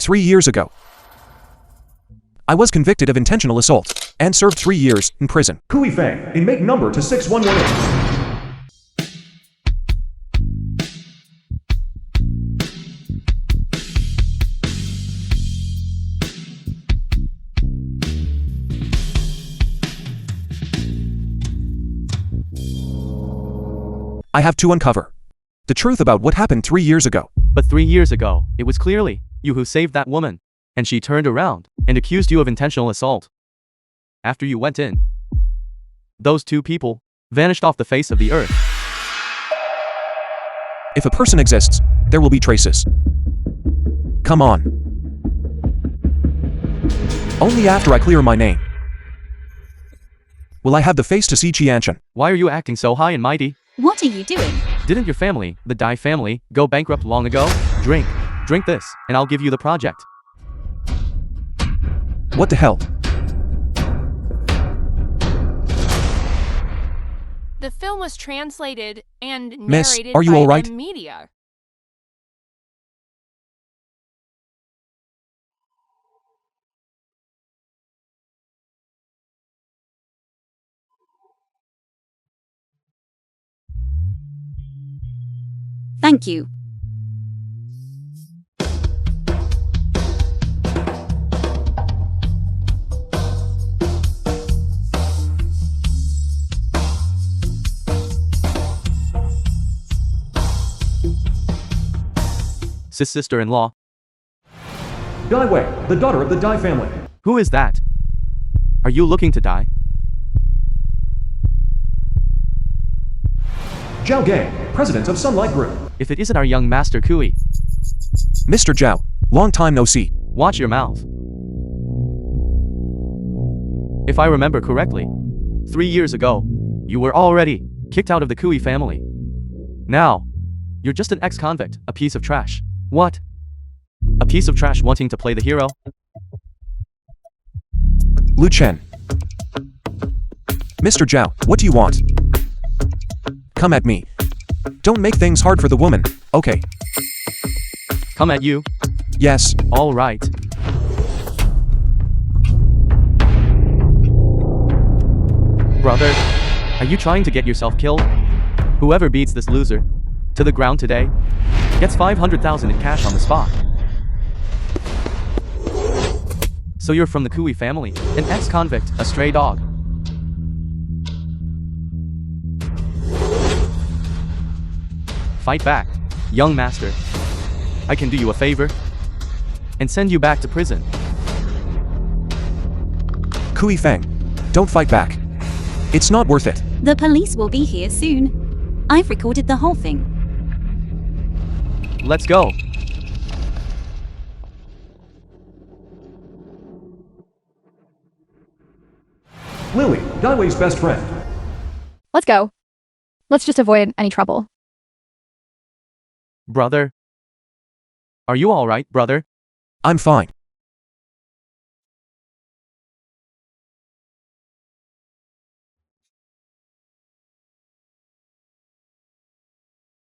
3 years ago. I was convicted of intentional assault and served 3 years in prison. Kui Fang, in make number to 6118. I have to uncover the truth about what happened 3 years ago. But 3 years ago, it was clearly you who saved that woman, and she turned around and accused you of intentional assault. After you went in, those two people vanished off the face of the earth. If a person exists, there will be traces. Come on. Only after I clear my name will I have the face to see Qianshan. Why are you acting so high and mighty? What are you doing? Didn't your family, the Dai family, go bankrupt long ago? Drink this, and I'll give you the project. What the hell? The film was translated and Miss, narrated are you by all right? the media. Thank you. Sister-in-law. Dai Wei, the daughter of the Dai family. Who is that? Are you looking to die? Zhao Gang, president of Sunlight Group. If it isn't our young master Kui, Mr. Zhao, long time no see. watch your mouth. If I remember correctly, 3 years ago, you were already kicked out of the Kui family. Now, you're just an ex-convict, a piece of trash. What? A piece of trash wanting to play the hero? Lu Chen. Mr. Zhao, what do you want? Come at me. Don't make things hard for the woman, okay? Come at you? Yes. All right. Brother, are you trying to get yourself killed? Whoever beats this loser to the ground today gets 500,000 in cash on the spot. So you're from the Kui family, an ex-convict, a stray dog. Fight back, young master. I can do you a favor and send you back to prison. Kui Fang, don't fight back. It's not worth it. The police will be here soon. I've recorded the whole thing. Let's go. Lily, Dai Wei's best friend. Let's go. Let's just avoid any trouble. Brother. Are you all right, brother? I'm fine.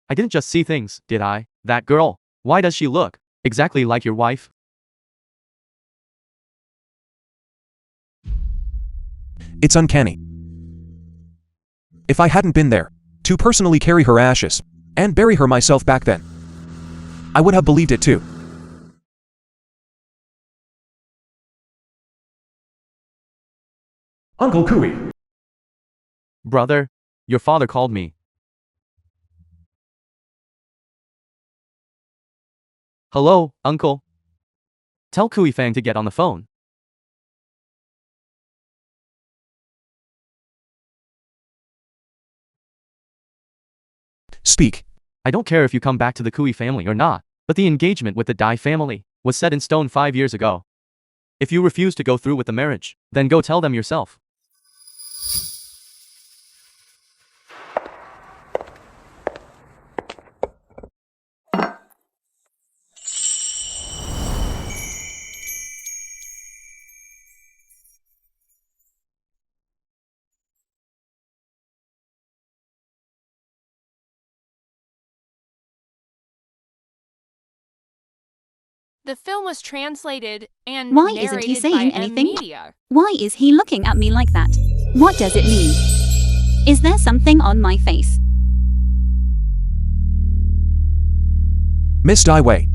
I didn't just see things, did I? That girl. Why does she look exactly like your wife? It's uncanny. If I hadn't been there to personally carry her ashes and bury her myself back then, I would have believed it too. Uncle Kui. Brother, your father called me. Hello, uncle. Tell Kui Fang to get on the phone. Speak. I don't care if you come back to the Kui family or not, but the engagement with the Dai family was set in stone 5 years ago. If you refuse to go through with the marriage, then go tell them yourself. The film was translated and Why isn't he narrated saying by M anything? Media. Why is he looking at me like that? What does it mean? Is there something on my face? Miss Daiwei.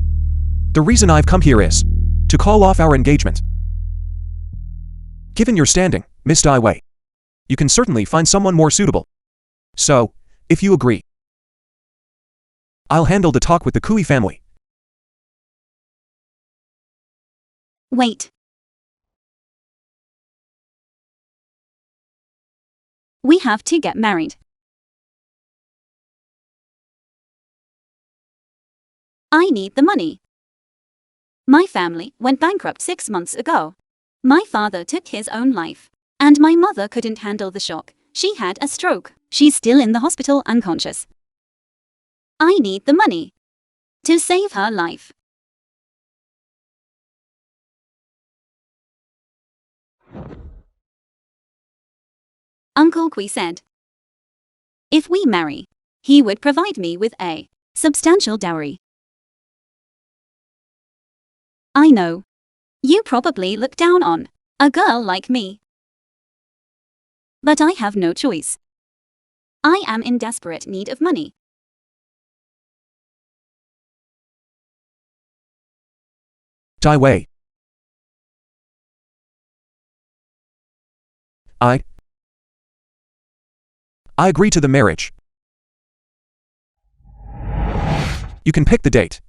The reason I've come here is to call off our engagement. Given your standing, Miss Daiwei, you can certainly find someone more suitable. So, if you agree, I'll handle the talk with the Kui family. Wait. We have to get married. I need the money. My family went bankrupt 6 months ago. My father took his own life. And my mother couldn't handle the shock. She had a stroke. She's still in the hospital unconscious. I need the money to save her life. Uncle Kui said, if we marry, he would provide me with a substantial dowry. I know. You probably look down on a girl like me. But I have no choice. I am in desperate need of money. Daiwei. I agree to the marriage. You can pick the date.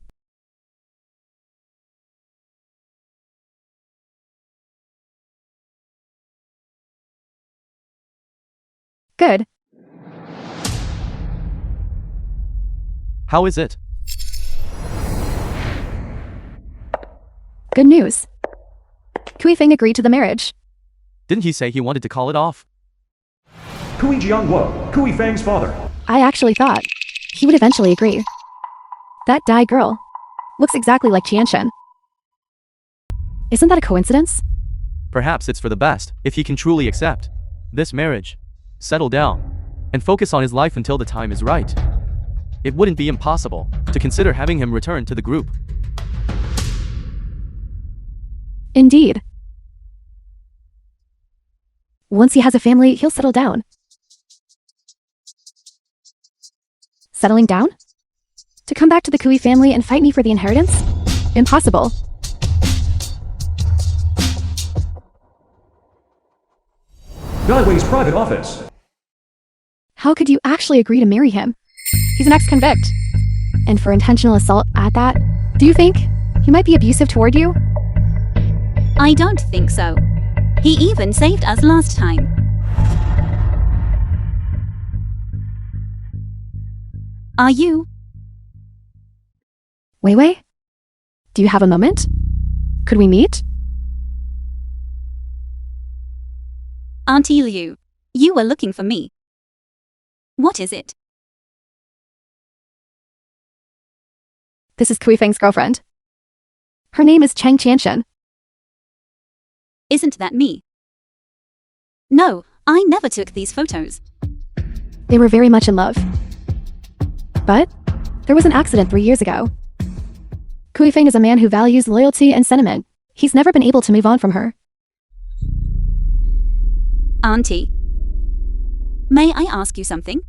Good. How is it? Good news. Kui Feng agreed to the marriage. Didn't he say he wanted to call it off? Kui Jiangwo, Kui Fang's father. I actually thought he would eventually agree. That Dai girl looks exactly like Qianshen. Isn't that a coincidence? Perhaps it's for the best, if he can truly accept this marriage, settle down, and focus on his life until the time is right. It wouldn't be impossible to consider having him return to the group. Indeed. Once he has a family, he'll settle down. Settling down? To come back to the Kui family and fight me for the inheritance? Impossible. Daiwei's private office. How could you actually agree to marry him? He's an ex-convict. And for intentional assault at that, do you think he might be abusive toward you? I don't think so. He even saved us last time. Are you? Wei Wei? Do you have a moment? Could we meet? Auntie Liu, you were looking for me. What is it? This is Kui Feng's girlfriend. Her name is Cheng Qianshen. Isn't that me? No, I never took these photos. They were very much in love. But there was an accident 3 years ago. Kui Feng is a man who values loyalty and sentiment. He's never been able to move on from her. Auntie, may I ask you something?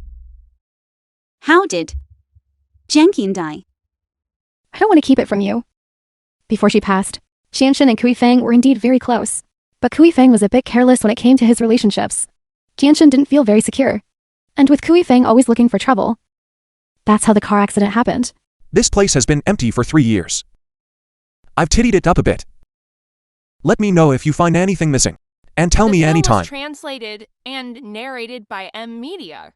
How did Jiangqin die? I don't want to keep it from you. Before she passed, Qianshen and Kui Feng were indeed very close. But Kui Feng was a bit careless when it came to his relationships. Qianshen didn't feel very secure. And with Kui Feng always looking for trouble, that's how the car accident happened. This place has been empty for 3 years. I've tidied it up a bit. Let me know if you find anything missing. And tell me The film anytime. was translated and narrated by M Media.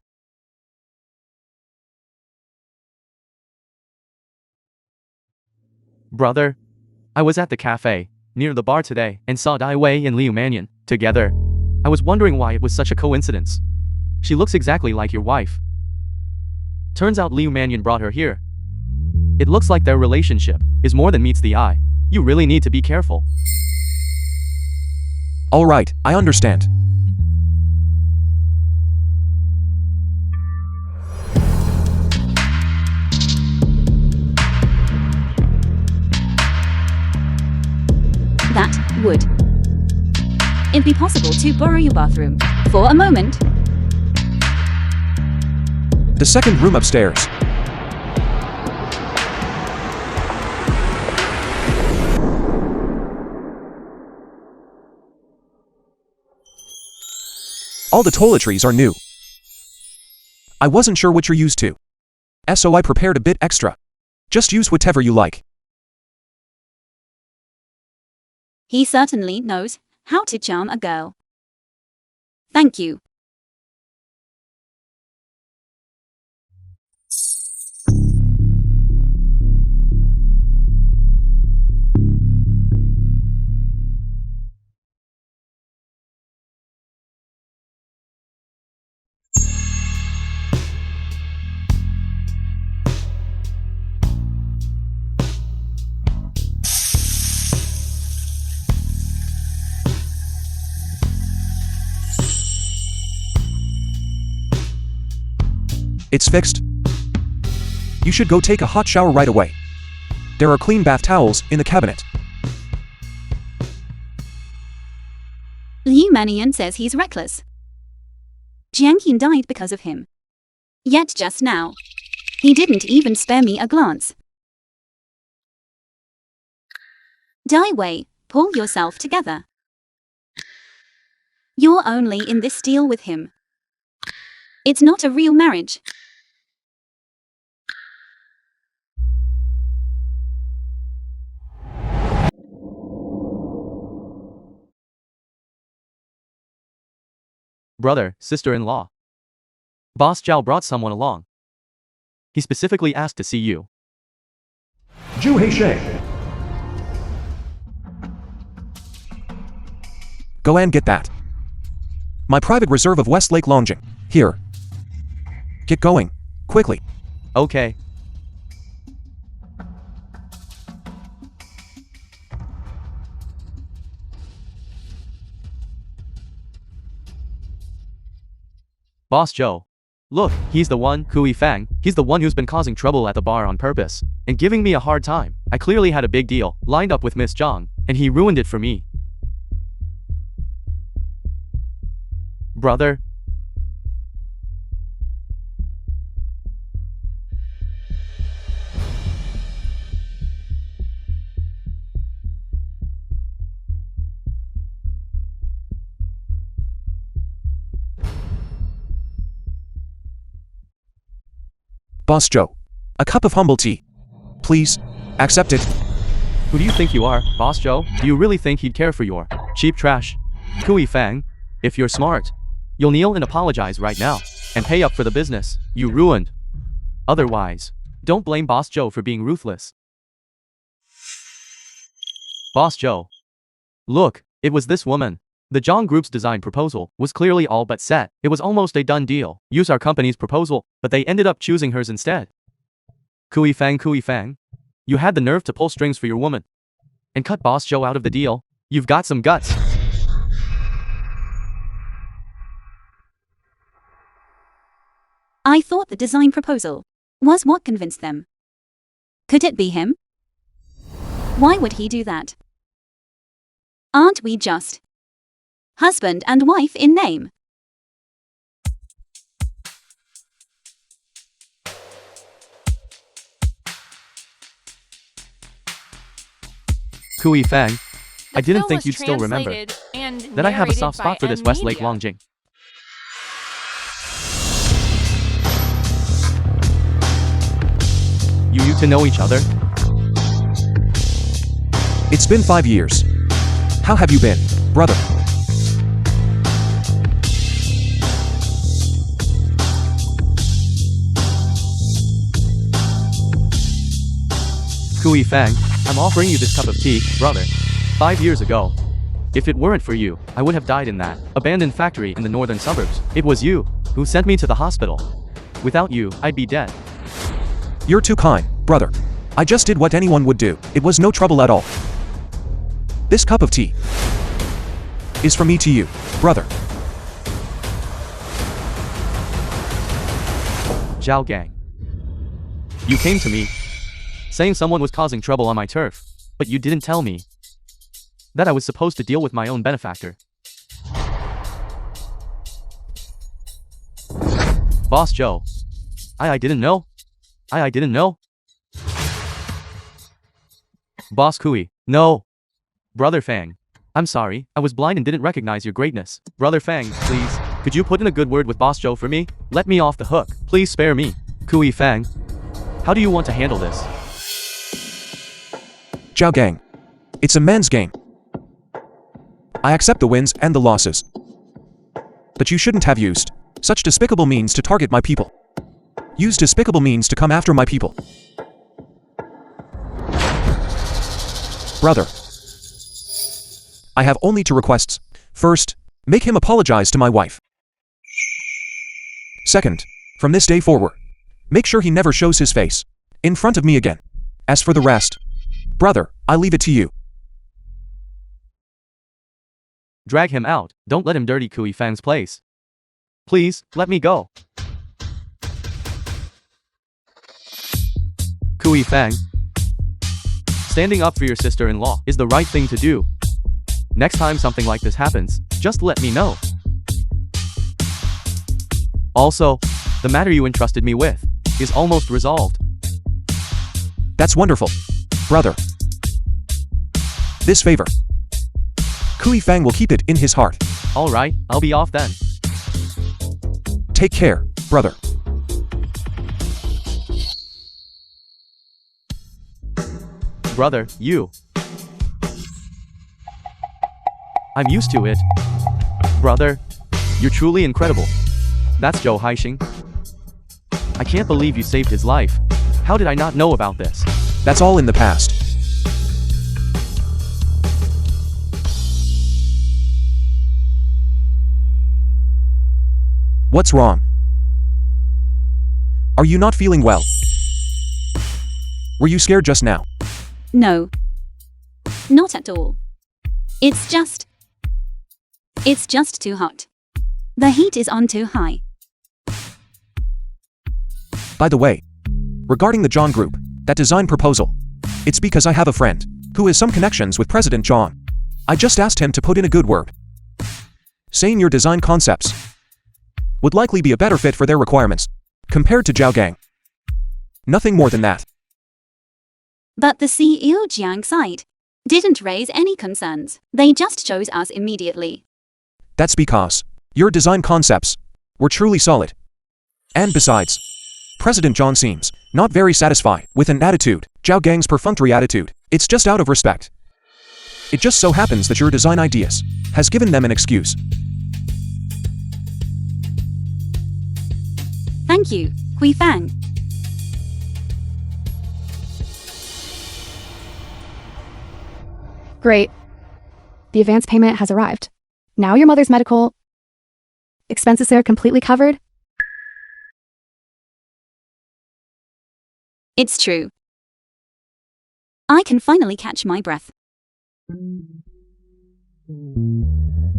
Brother, I was at the cafe, near the bar today, and saw Dai Wei and Liu Mannion together. I was wondering why it was such a coincidence. She looks exactly like your wife. Turns out Liu Mannion brought her here. It looks like their relationship is more than meets the eye. You really need to be careful. All right, I understand. That would it be possible to borrow your bathroom for a moment? The second room upstairs. All the toiletries are new. I wasn't sure what you're used to, so I prepared a bit extra. Just use whatever you like. He certainly knows how to charm a girl. Thank you. It's fixed. You should go take a hot shower right away. There are clean bath towels in the cabinet. Liu Manian says he's reckless. Jiang Qin died because of him. Yet just now, he didn't even spare me a glance. Dai Wei, pull yourself together. You're only in this deal with him. It's not a real marriage. Brother, sister-in-law. Boss Zhao brought someone along. He specifically asked to see you. Zhu Heishe. Go and get that. My private reserve of Westlake Longjing. Here. Get going. Quickly. Okay. Boss Joe. Look, he's the one, Kui Fang, he's the one who's been causing trouble at the bar on purpose, and giving me a hard time. I clearly had a big deal, lined up with Miss Zhang, and he ruined it for me. Brother. Boss Joe. A cup of humble tea. Please. Accept it. Who do you think you are, Boss Joe? Do you really think he'd care for your cheap trash? Kui Fang, if you're smart, you'll kneel and apologize right now, and pay up for the business you ruined. Otherwise, don't blame Boss Joe for being ruthless. Boss Joe. Look, it was this woman. The Zhang Group's design proposal was clearly all but set. It was almost a done deal. Use our company's proposal, but they ended up choosing hers instead. Kui Fang, you had the nerve to pull strings for your woman and cut Boss Joe out of the deal. You've got some guts. I thought the design proposal was what convinced them. Could it be him? Why would he do that? Aren't we just husband and wife in name? Kui Fang, I The didn't film think was you'd still remember translated and that I have a narrated soft by spot for this M Westlake Media. Longjing. You two know each other? It's been 5 years. How have you been, brother? Kui Fang, I'm offering you this cup of tea, brother. 5 years ago. If it weren't for you, I would have died in that abandoned factory in the northern suburbs. It was you who sent me to the hospital. Without you, I'd be dead. You're too kind, brother. I just did what anyone would do. It was no trouble at all. This cup of tea is from me to you, brother. Zhao Gang. You came to me, saying someone was causing trouble on my turf, but you didn't tell me. that I was supposed to deal with my own benefactor. Boss Joe. I didn't know. I didn't know. Boss Kui. No. Brother Fang. I'm sorry, I was blind and didn't recognize your greatness. Brother Fang, please, could you put in a good word with Boss Joe for me? Let me off the hook. Please spare me. Kui Fang. How do you want to handle this? Zhao Gang. It's a man's game. I accept the wins and the losses. But you shouldn't have used such despicable means to target my people. Use despicable means to come after my people. Brother. I have only two requests. First, make him apologize to my wife. Second, from this day forward, make sure he never shows his face in front of me again. As for the rest, brother, I leave it to you. Drag him out. Don't let him dirty Kui Fang's place. Please, let me go. Kui Fang. Standing up for your sister-in-law is the right thing to do. Next time something like this happens, just let me know. Also, the matter you entrusted me with is almost resolved. That's wonderful, brother. This favor, Kui Fang will keep it in his heart. Alright, I'll be off then. Take care, brother. Brother, you. I'm used to it. Brother, you're truly incredible. That's Zhou Haixing. I can't believe you saved his life. How did I not know about this? That's all in the past. What's wrong? Are you not feeling well? Were you scared just now? No. Not at all. It's just too hot. The heat is on too high. By the way, regarding the John Group, that design proposal, it's because I have a friend who has some connections with President John. I just asked him to put in a good word, saying your design concepts would likely be a better fit for their requirements compared to Zhao Gang. Nothing more than that. But the CEO Jiang side didn't raise any concerns. They just chose us immediately. That's because your design concepts were truly solid. And besides, President John seems not very satisfied with an attitude, Zhao Gang's perfunctory attitude. It's just out of respect. It just so happens that your design ideas has given them an excuse. Thank you, Kui Fang. Great. The advance payment has arrived. Now your mother's medical expenses are completely covered? It's true. I can finally catch my breath.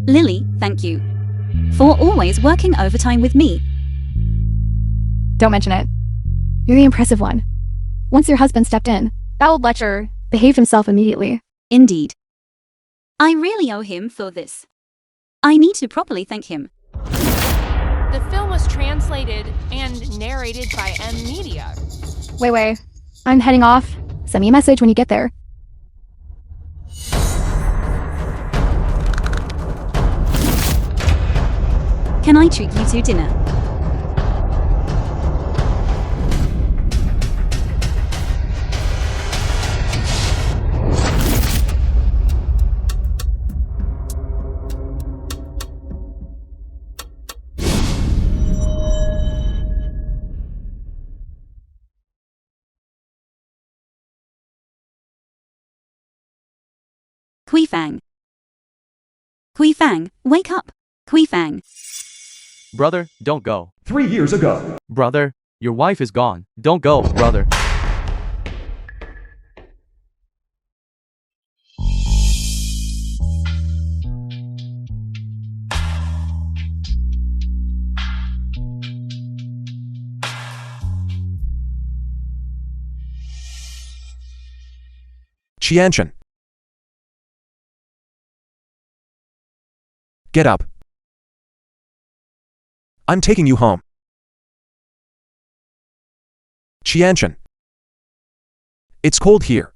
Lily, thank you for always working overtime with me. Don't mention it. You're the impressive one. Once your husband stepped in, that old lecher behaved himself immediately. Indeed. I really owe him for this. I need to properly thank him. The film was translated and narrated by M Media. Wait. I'm heading off. Send me a message when you get there. Can I treat you to dinner? Kui Fang. Kui Fang, wake up. Kui Fang. Brother, don't go. 3 years ago. Brother, your wife is gone. Don't go, brother. Qianshan. Get up. I'm taking you home. Qianshan. It's cold here.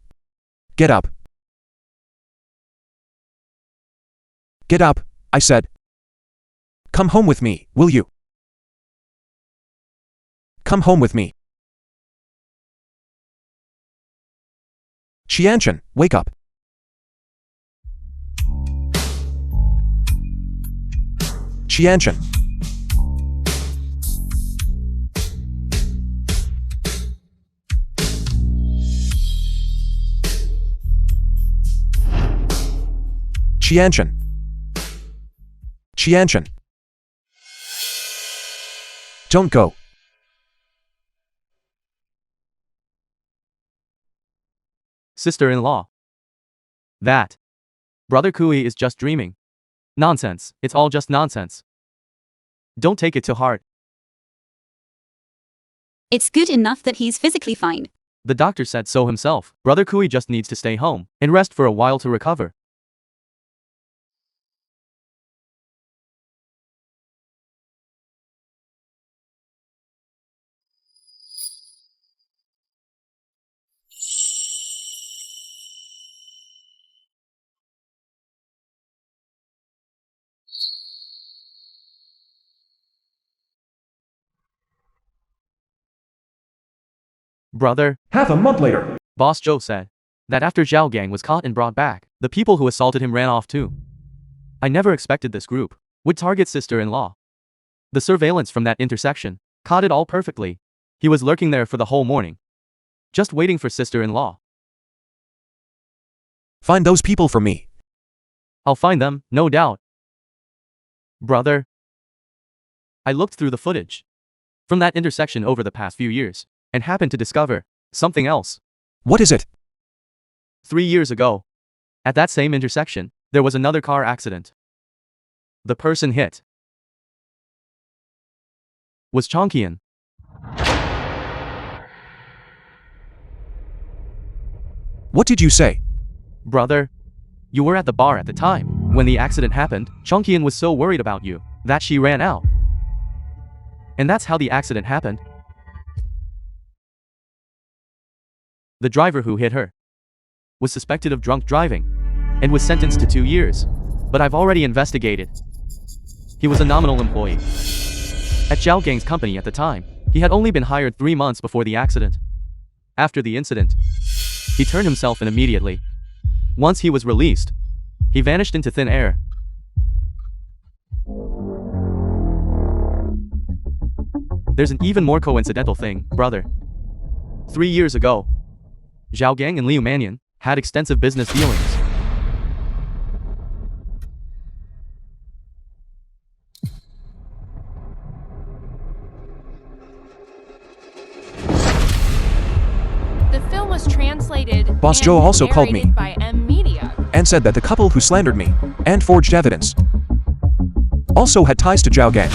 Get up. Get up, I said. Come home with me, will you? Come home with me. Qianshan, wake up. Qianshan. Qianshan. Qianshan. Don't go. Sister-in-law. That. Brother Kui is just dreaming. Nonsense, it's all just nonsense. Don't take it to heart. It's good enough that he's physically fine. The doctor said so himself. Brother Kui just needs to stay home and rest for a while to recover. Brother, Half a month later. Boss Joe said that after Zhao Gang was caught and brought back, the people who assaulted him ran off too. I never expected this group would target sister-in-law. The surveillance from that intersection caught it all perfectly. He was lurking there for the whole morning, just waiting for sister-in-law. Find those people for me. I'll find them, no doubt. Brother, I looked through the footage from that intersection over the past few years and happened to discover something else. What is it? 3 years ago, at that same intersection, there was another car accident. The person hit was Chongqian. What did you say? Brother, you were at the bar at the time when the accident happened. Chongqian was so worried about you that she ran out. And that's how the accident happened. The driver who hit her was suspected of drunk driving and was sentenced to 2 years. But I've already investigated. He was a nominal employee at Zhao Gang's company at the time. He had only been hired 3 months before the accident. After the incident, he turned himself in immediately. Once he was released, he vanished into thin air. There's an even more coincidental thing, brother. 3 years ago, Zhao Gang and Liu Mannion had extensive business dealings. The film was translated Boss and Joe also called me narrated by M Media. and said that the couple who slandered me and forged evidence also had ties to Zhao Gang.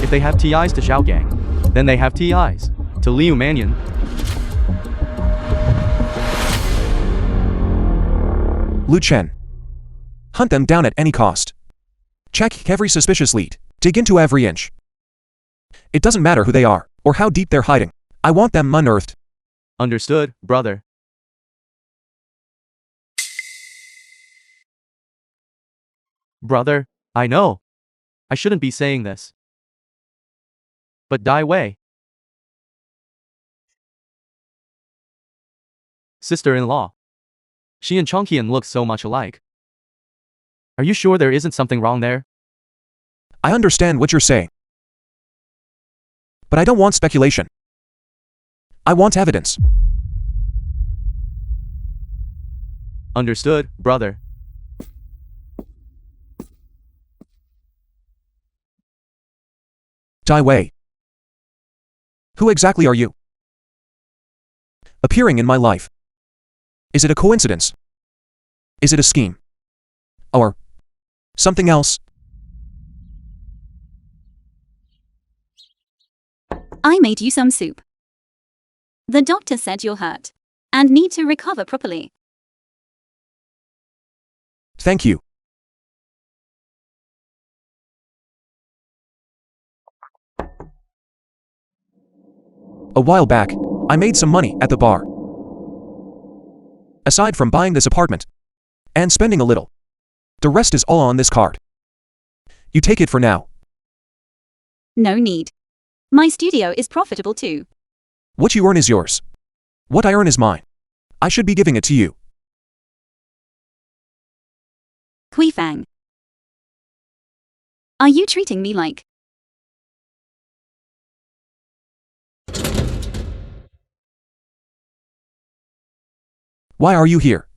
If they have TIs to Zhao Gang, then they have TIs to Liu Mannion. Lu Chen. Hunt them down at any cost. Check every suspicious lead. Dig into every inch. It doesn't matter who they are or how deep they're hiding. I want them unearthed. Understood, brother. Brother, I know. I shouldn't be saying this. But Dai Wei, sister-in-law, she and Chongqian look so much alike. Are you sure there isn't something wrong there? I understand what you're saying. But I don't want speculation. I want evidence. Understood, brother. Dai Wei. Who exactly are you? Appearing in my life. Is it a coincidence? Is it a scheme? Or something else? I made you some soup. The doctor said you're hurt and need to recover properly. Thank you. A while back, I made some money at the bar. Aside from buying this apartment and spending a little, the rest is all on this card. You take it for now. No need. My studio is profitable too. What you earn is yours. What I earn is mine. I should be giving it to you. Fang. Are you treating me like... Why are you here?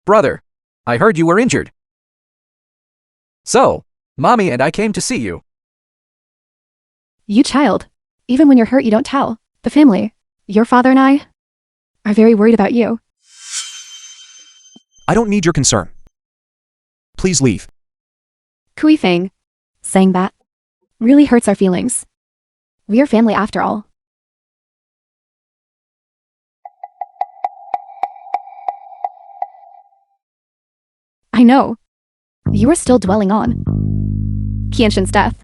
Brother, I heard you were injured. So, Mommy and I came to see you. You child. Even when you're hurt, you don't tell. The family, your father and I, are very worried about you. I don't need your concern. Please leave. Fang, saying that really hurts our feelings. We are family after all. I know. You are still dwelling on Qianshan's death.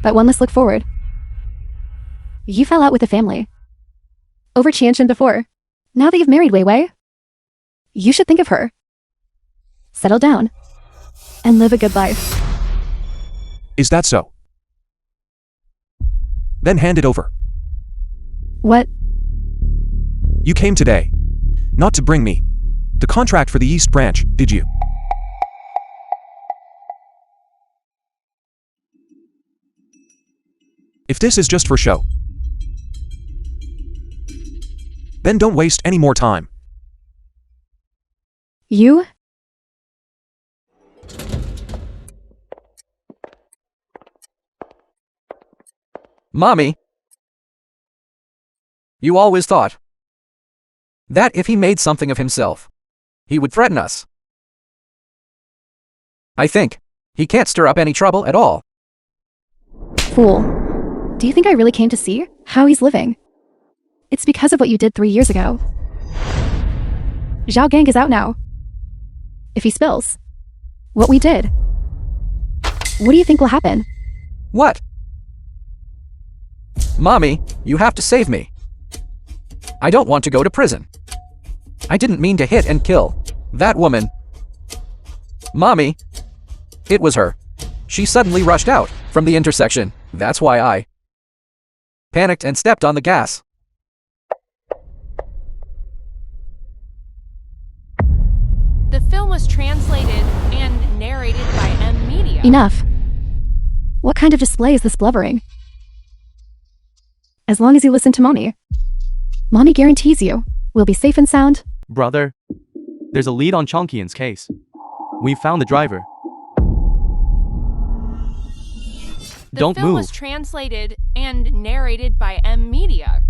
But one must look forward. You fell out with the family over Qianshan before. Now that you've married Wei Wei, you should think of her. Settle down and live a good life. Is that so? Then hand it over. What? You came today. Not to bring me the contract for the East Branch, did you? If this is just for show, then don't waste any more time. You? Mommy, you always thought that if he made something of himself, he would threaten us. I think he can't stir up any trouble at all. Fool. Do you think I really came to see how he's living? It's because of what you did 3 years ago. Zhao Gang is out now. If he spills what we did, what do you think will happen? What? Mommy, you have to save me. I don't want to go to prison. I didn't mean to hit and kill that woman. Mommy, it was her. She suddenly rushed out from the intersection. That's why I panicked and stepped on the gas. The film was translated and narrated by M Media. Enough. What kind of display is this blubbering? As long as you listen to Mommy, Mommy guarantees you we'll be safe and sound. Brother, there's a lead on Chongqian's case. We found the driver. The Don't film move. was translated and narrated by M Media.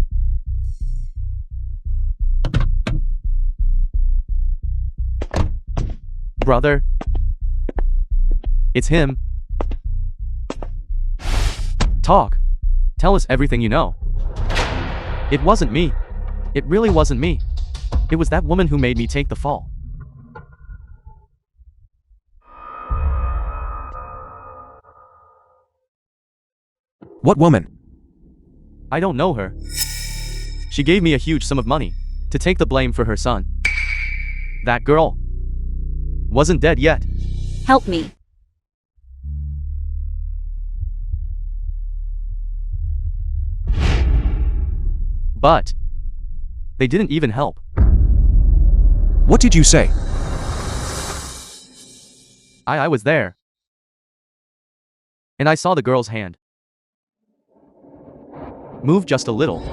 Brother, it's him. Talk. Tell us everything you know. It wasn't me. It really wasn't me. It was that woman who made me take the fall. What woman? I don't know her. She gave me a huge sum of money to take the blame for her son. That girl wasn't dead yet. Help me. But they didn't even help. What did you say? I was there. And I saw the girl's hand move just a little.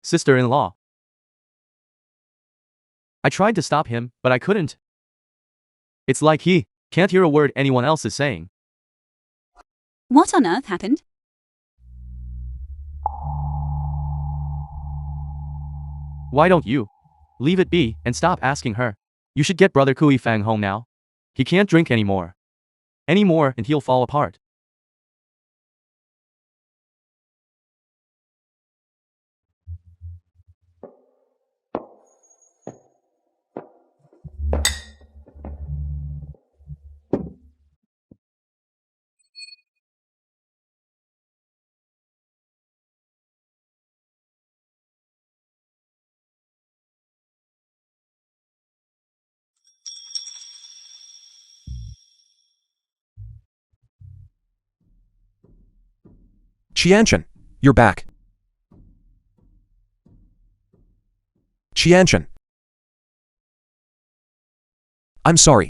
sister-in-law. I tried to stop him, but I couldn't. It's like he can't hear a word anyone else is saying. What on earth happened? Why don't you leave it be and stop asking her? You should get brother Kui Fang home now. He can't drink anymore. And he'll fall apart. Qianshan, you're back. Qianshan. I'm sorry.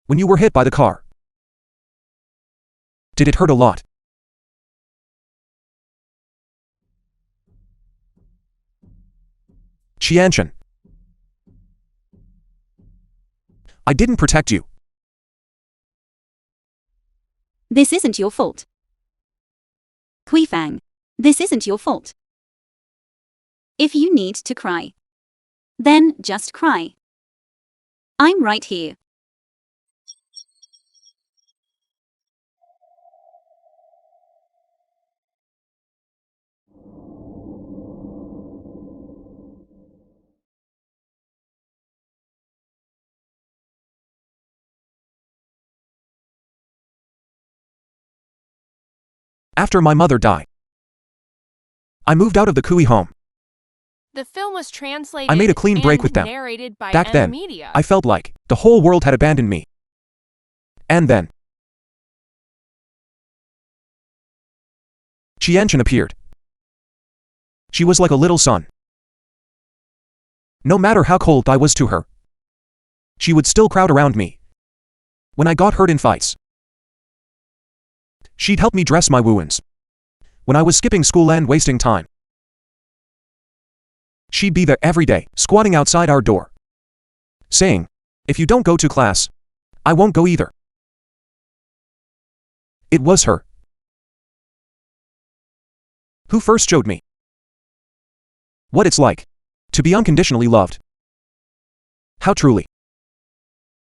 When you were hit by the car, did it hurt a lot? Qianshan. I didn't protect you. This isn't your fault. Kui Fang, this isn't your fault. If you need to cry, then just cry. I'm right here. After my mother died, I moved out of the Kui home. The film was translated I made a clean break and with them. narrated by Back then, Media. I felt like the whole world had abandoned me. And then Qianshan appeared. She was like a little sun. No matter how cold I was to her, she would still crowd around me. When I got hurt in fights, she'd help me dress my wounds. When I was skipping school and wasting time, she'd be there every day, squatting outside our door, saying, "If you don't go to class, I won't go either." It was her who first showed me what it's like to be unconditionally loved. How truly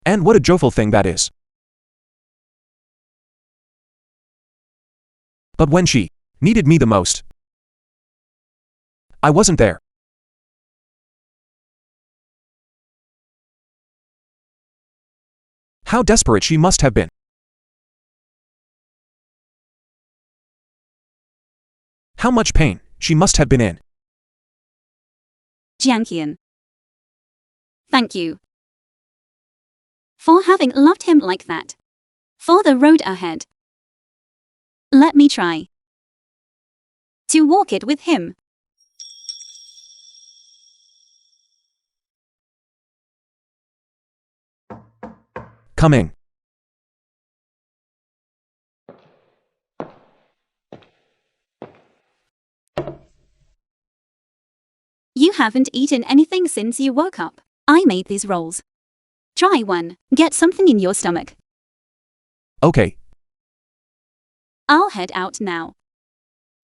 and what a joyful thing that is. But when she needed me the most, I wasn't there. How desperate she must have been. How much pain she must have been in. Jiangqian. Thank you for having loved him like that. For the road ahead, let me try to walk it with him. Coming. You haven't eaten anything since you woke up. I made these rolls. Try one. Get something in your stomach. Okay. I'll head out now.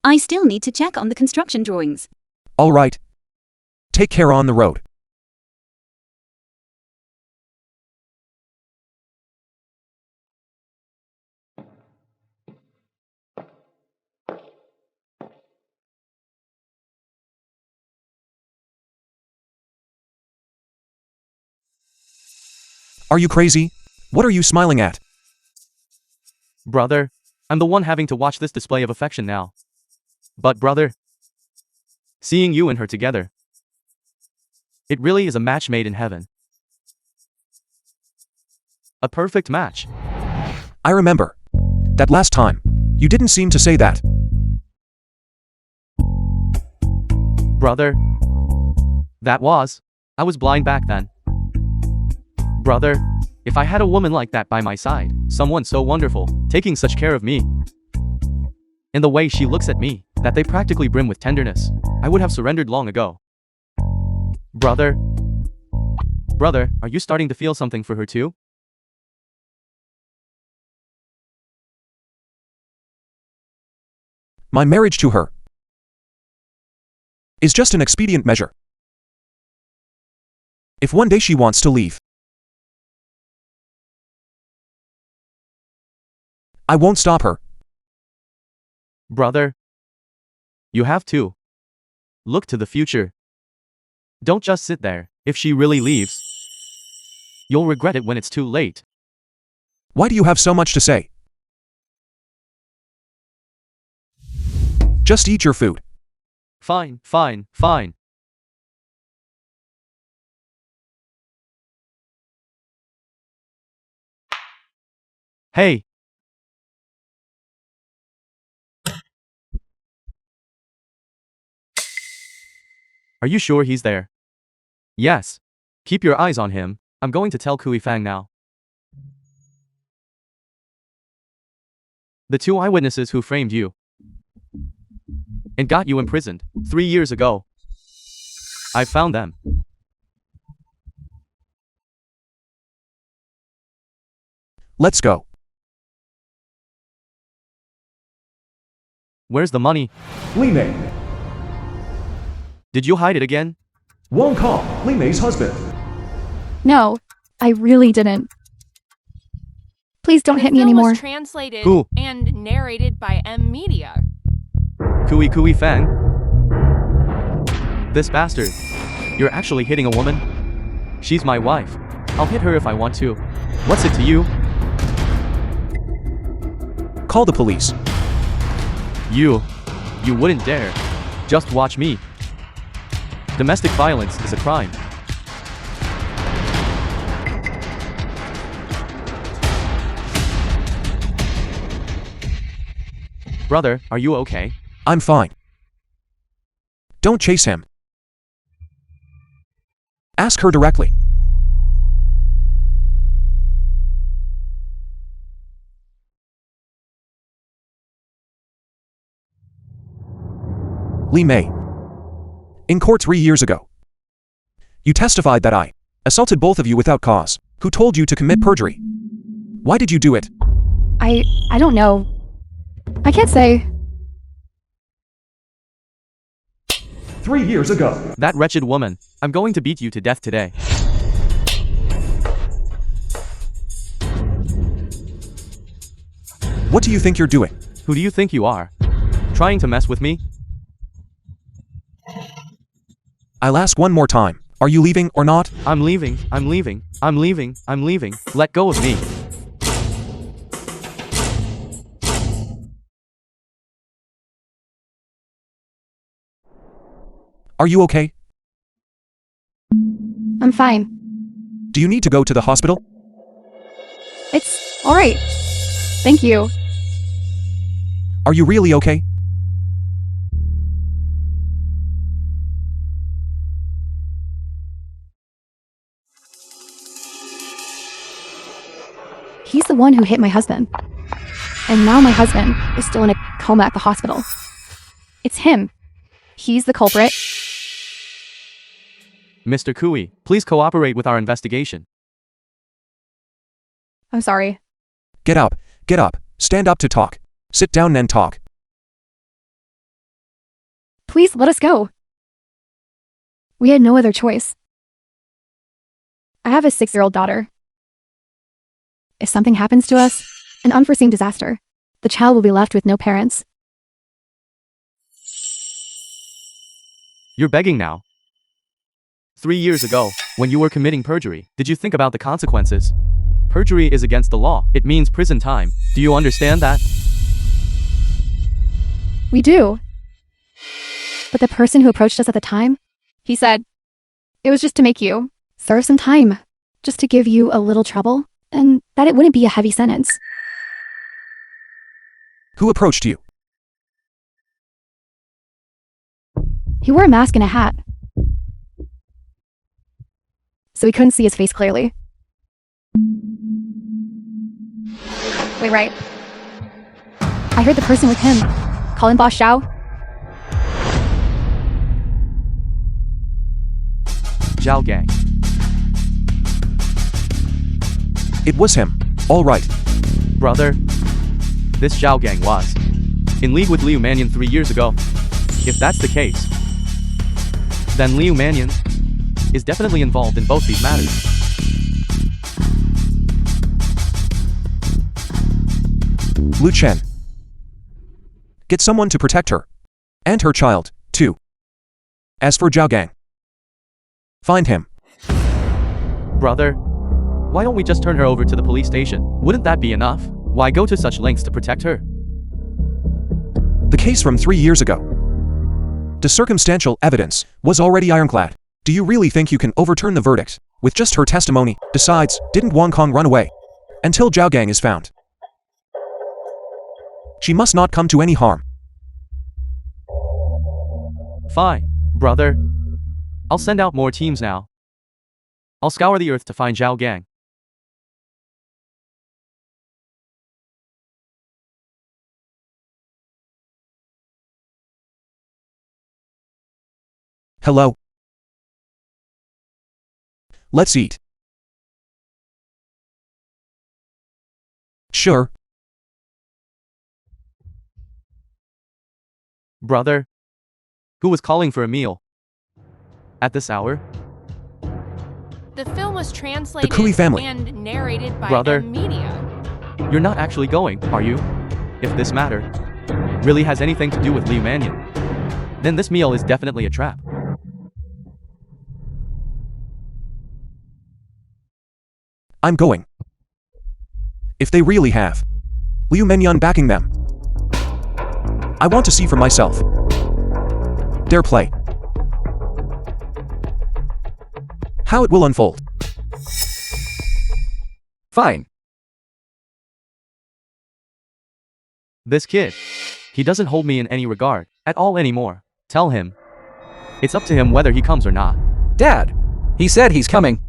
I still need to check on the construction drawings. All right. Take care on the road. Are you crazy? What are you smiling at? Brother, I'm the one having to watch this display of affection now. But brother, seeing you and her together, it really is a match made in heaven. A perfect match. I remember that last time. You didn't seem to say that. Brother, I was blind back then. Brother, if I had a woman like that by my side, someone so wonderful, taking such care of me, and the way she looks at me, that they practically brim with tenderness. I would have surrendered long ago. Brother, are you starting to feel something for her too? My marriage to her is just an expedient measure. If one day she wants to leave, I won't stop her. Brother, you have to look to the future. Don't just sit there. If she really leaves, you'll regret it when it's too late. Why do you have so much to say? Just eat your food. Fine. Hey! Are you sure he's there? Yes. Keep your eyes on him. I'm going to tell Kui Fang now. The two eyewitnesses who framed you and got you imprisoned 3 years ago. I found them. Let's go. Where's the money? Li Mei. Did you hide it again? Wong Kong, Li Mei's husband. No, I really didn't. Please don't hit me The film anymore. was translated Who? and narrated by M Media. Kui Fang? This bastard. You're actually hitting a woman? She's my wife. I'll hit her if I want to. What's it to you? Call the police. You wouldn't dare. Just watch me. Domestic violence is a crime. Brother, are you okay? I'm fine. Don't chase him. Ask her directly. Li Mei. In court 3 years ago, you testified that I assaulted both of you without cause. Who told you to commit perjury? Why did you do it? I don't know. I can't say. 3 years ago. That wretched woman. I'm going to beat you to death today. What do you think you're doing? Who do you think you are? Trying to mess with me? I'll ask one more time. Are you leaving or not? I'm leaving. Let go of me. Are you okay? I'm fine. Do you need to go to the hospital? It's alright. Thank you. Are you really okay? He's the one who hit my husband. And now my husband is still in a coma at the hospital. It's him. He's the culprit. Mr. Kui, please cooperate with our investigation. I'm sorry. Get up. Get up. Stand up to talk. Sit down and talk. Please let us go. We had no other choice. I have a 6-year-old daughter. If something happens to us, an unforeseen disaster, the child will be left with no parents. You're begging now. 3 years ago, when you were committing perjury, did you think about the consequences? Perjury is against the law. It means prison time. Do you understand that? We do. But the person who approached us at the time, he said, it was just to make you serve some time, just to give you a little trouble, and that it wouldn't be a heavy sentence. Who approached you? He wore a mask and a hat, so we couldn't see his face clearly. Wait, right. I heard the person with him call in Boss Xiao? Zhao Gang. It was him. All right. Brother, this Zhao Gang was in league with Liu Mannion 3 years ago. If that's the case, then Liu Mannion is definitely involved in both these matters. Lu Chen. Get someone to protect her. And her child, too. As for Zhao Gang, find him. Brother, why don't we just turn her over to the police station? Wouldn't that be enough? Why go to such lengths to protect her? The case from 3 years ago. The circumstantial evidence was already ironclad. Do you really think you can overturn the verdict with just her testimony? Besides, didn't Wang Kong run away? Until Zhao Gang is found, she must not come to any harm. Fine, brother. I'll send out more teams now. I'll scour the earth to find Zhao Gang. Hello? Let's eat. Sure. Brother, who was calling for a meal? At this hour? The film was translated Kui family. and narrated by Brother. M Media. You're not actually going, are you? If this matter really has anything to do with Liu Mannion, then this meal is definitely a trap. I'm going. If they really have Liu Mannion backing them, I want to see for myself their play. How it will unfold. Fine. This kid, he doesn't hold me in any regard at all anymore. Tell him. It's up to him whether he comes or not. Dad, he said he's coming.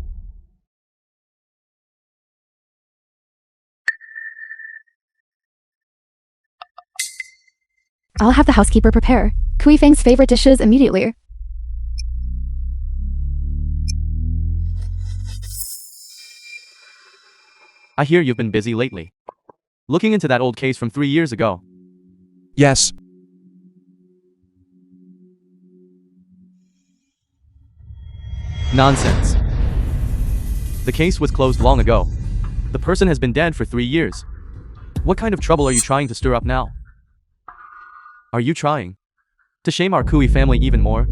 I'll have the housekeeper prepare Kui Feng's favorite dishes immediately. I hear you've been busy lately. Looking into that old case from 3 years ago. Yes. Nonsense. The case was closed long ago. The person has been dead for 3 years. What kind of trouble are you trying to stir up now? Are you trying to shame our Kui family even more?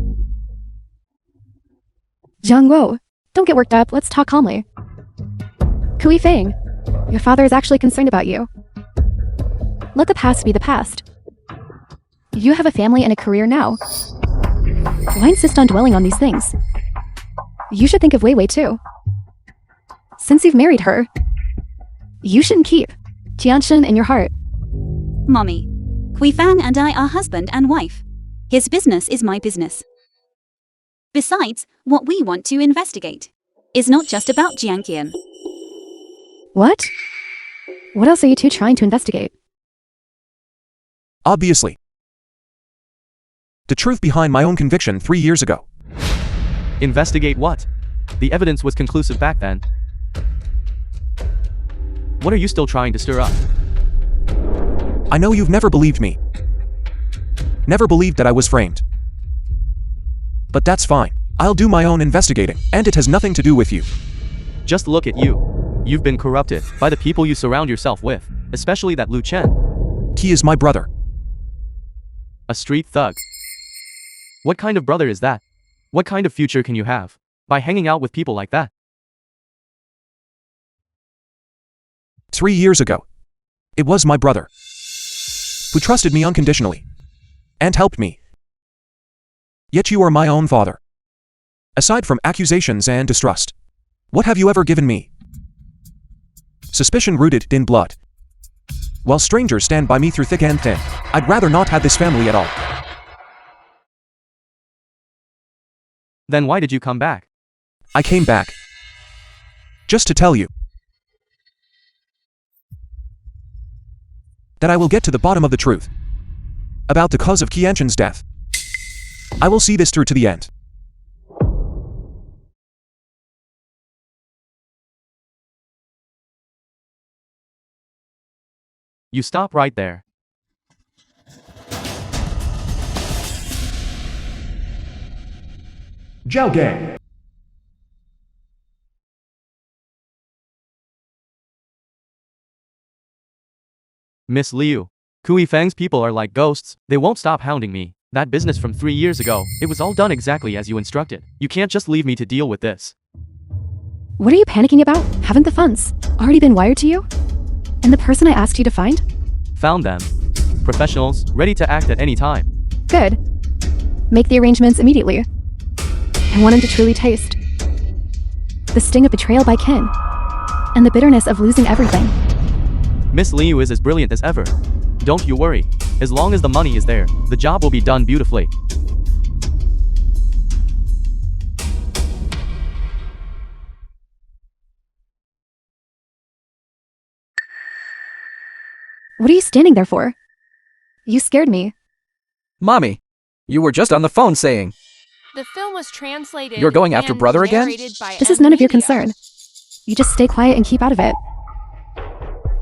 Jiang Wo, don't get worked up, let's talk calmly. Kui Feng, your father is actually concerned about you. Let the past be the past. You have a family and a career now. Why insist on dwelling on these things? You should think of Wei Wei too. Since you've married her, you shouldn't keep Jianshan in your heart. Mommy, Kui Fang and I are husband and wife. His business is my business. Besides, what we want to investigate is not just about Jiangqian. What? What else are you two trying to investigate? Obviously. The truth behind my own conviction 3 years ago. Investigate what? The evidence was conclusive back then. What are you still trying to stir up? I know you've never believed me. Never believed that I was framed. But that's fine. I'll do my own investigating, and it has nothing to do with you. Just look at you. You've been corrupted by the people you surround yourself with, especially that Lu Chen, He is my brother. a street thug. What kind of brother is that? What kind of future can you have by hanging out with people like that? 3 years ago, it was my brother who trusted me unconditionally and helped me. Yet you are my own father. Aside from accusations and distrust, what have you ever given me? Suspicion rooted in blood. While strangers stand by me through thick and thin, I'd rather not have this family at all. Then why did you come back? I came back just to tell you that I will get to the bottom of the truth about the cause of Qianshan's death. I will see this through to the end. You stop right there. Zhao Gang. Miss Liu. Kui Fang's people are like ghosts, they won't stop hounding me. That business from 3 years ago, it was all done exactly as you instructed. You can't just leave me to deal with this. What are you panicking about? Haven't the funds already been wired to you? And the person I asked you to find? Found them. Professionals, ready to act at any time. Good. Make the arrangements immediately. I want him to truly taste the sting of betrayal by kin, and the bitterness of losing everything. Miss Liu is as brilliant as ever. Don't you worry. As long as the money is there, the job will be done beautifully. What are you standing there for? You scared me. Mommy, you were just on the phone saying, The film was translated. You're going after and brother again? narrated by This is M none of your Media. concern. You just stay quiet and keep out of it.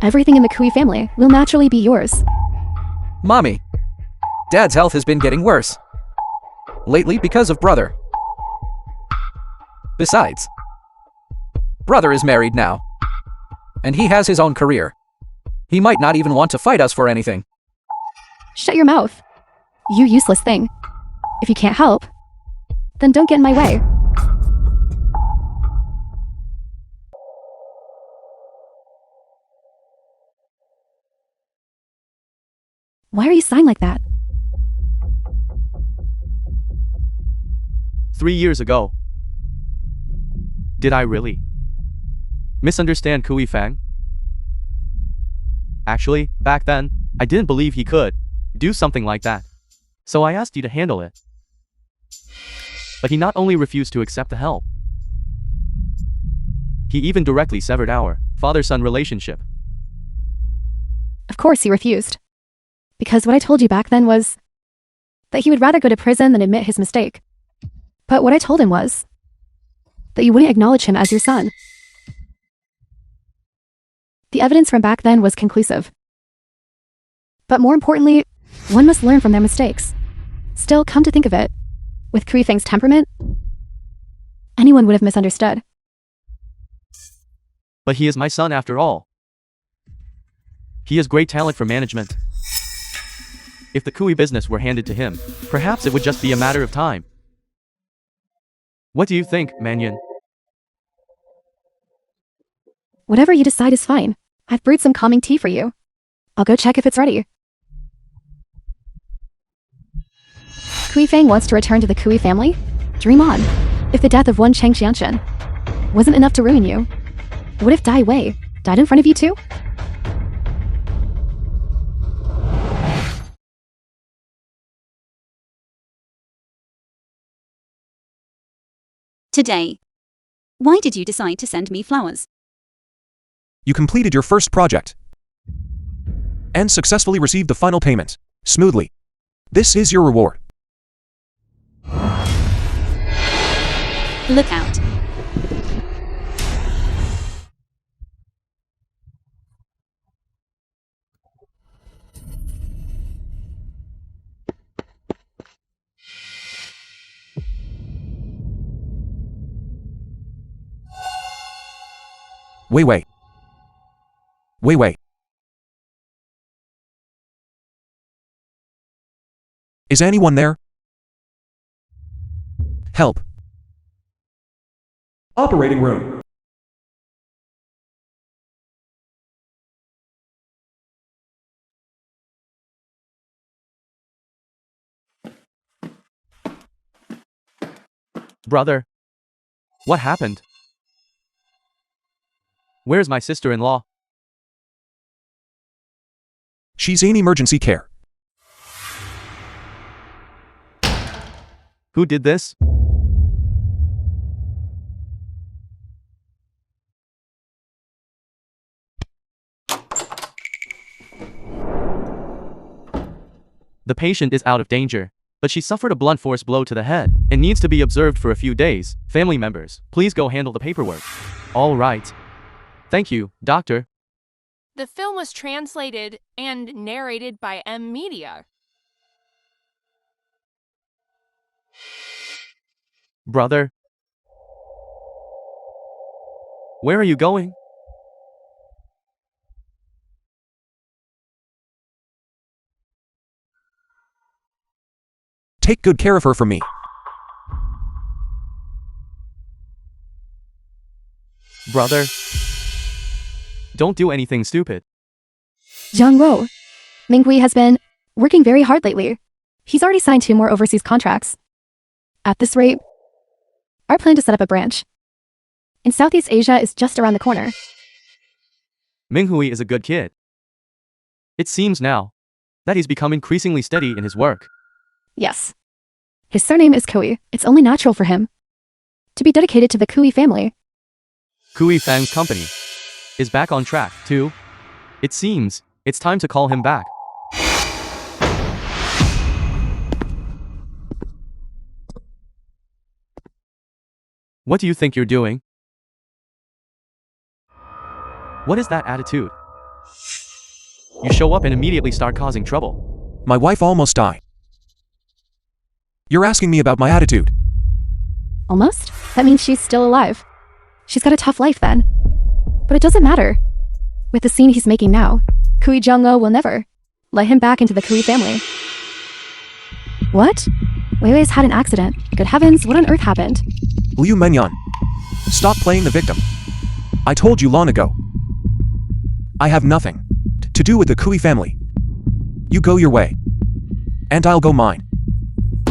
Everything in the Kui family will naturally be yours. Mommy, Dad's health has been getting worse. Lately because of brother. Besides, brother is married now. And he has his own career. He might not even want to fight us for anything. Shut your mouth. You useless thing. If you can't help, then don't get in my way. Why are you sighing like that? 3 years ago. Did I really misunderstand Kui Fang? Actually, back then, I didn't believe he could do something like that. So I asked you to handle it. But he not only refused to accept the help, he even directly severed our father-son relationship. Of course he refused. Because what I told you back then was that he would rather go to prison than admit his mistake. But what I told him was that you wouldn't acknowledge him as your son. The evidence from back then was conclusive. But more importantly, one must learn from their mistakes. Still, come to think of it, with Kui Fang's temperament, anyone would have misunderstood. But he is my son after all. He has great talent for management. If the Kui business were handed to him, perhaps it would just be a matter of time. What do you think, Mannion? Whatever you decide is fine. I've brewed some calming tea for you. I'll go check if it's ready. Kui Fang wants to return to the Kui family? Dream on. If the death of one Chang Qianshan wasn't enough to ruin you, what if Dai Wei died in front of you too? Today. Why did you decide to send me flowers? You completed your first project and successfully received the final payment smoothly. This is your reward. Look out. Wait. Is anyone there? Help. Operating room. Brother. What happened? Where's my sister-in-law? She's in emergency care. Who did this? The patient is out of danger, but she suffered a blunt force blow to the head and needs to be observed for a few days. Family members, please go handle the paperwork. All right. Thank you, doctor. The film was translated and narrated by M Media. Brother. Where are you going? Take good care of her for me. Brother. Don't do anything stupid. Jang-woo. Ming-hui has been working very hard lately. He's already signed 2 more overseas contracts. At this rate, our plan to set up a branch in Southeast Asia is just around the corner. Ming-hui is a good kid. It seems now that he's become increasingly steady in his work. Yes. His surname is Kui. It's only natural for him to be dedicated to the Kui family. Kui Fang's company is back on track, too. It seems it's time to call him back. What do you think you're doing? What is that attitude? You show up and immediately start causing trouble. My wife almost died. You're asking me about my attitude. Almost? That means she's still alive. She's got a tough life then. But it doesn't matter. With the scene he's making now, Kui Jung-woo will never let him back into the Kui family. What? Weiwei's had an accident. Good heavens, what on earth happened? Liu Menyan. Stop playing the victim. I told you long ago. I have nothing to do with the Kui family. You go your way. And I'll go mine.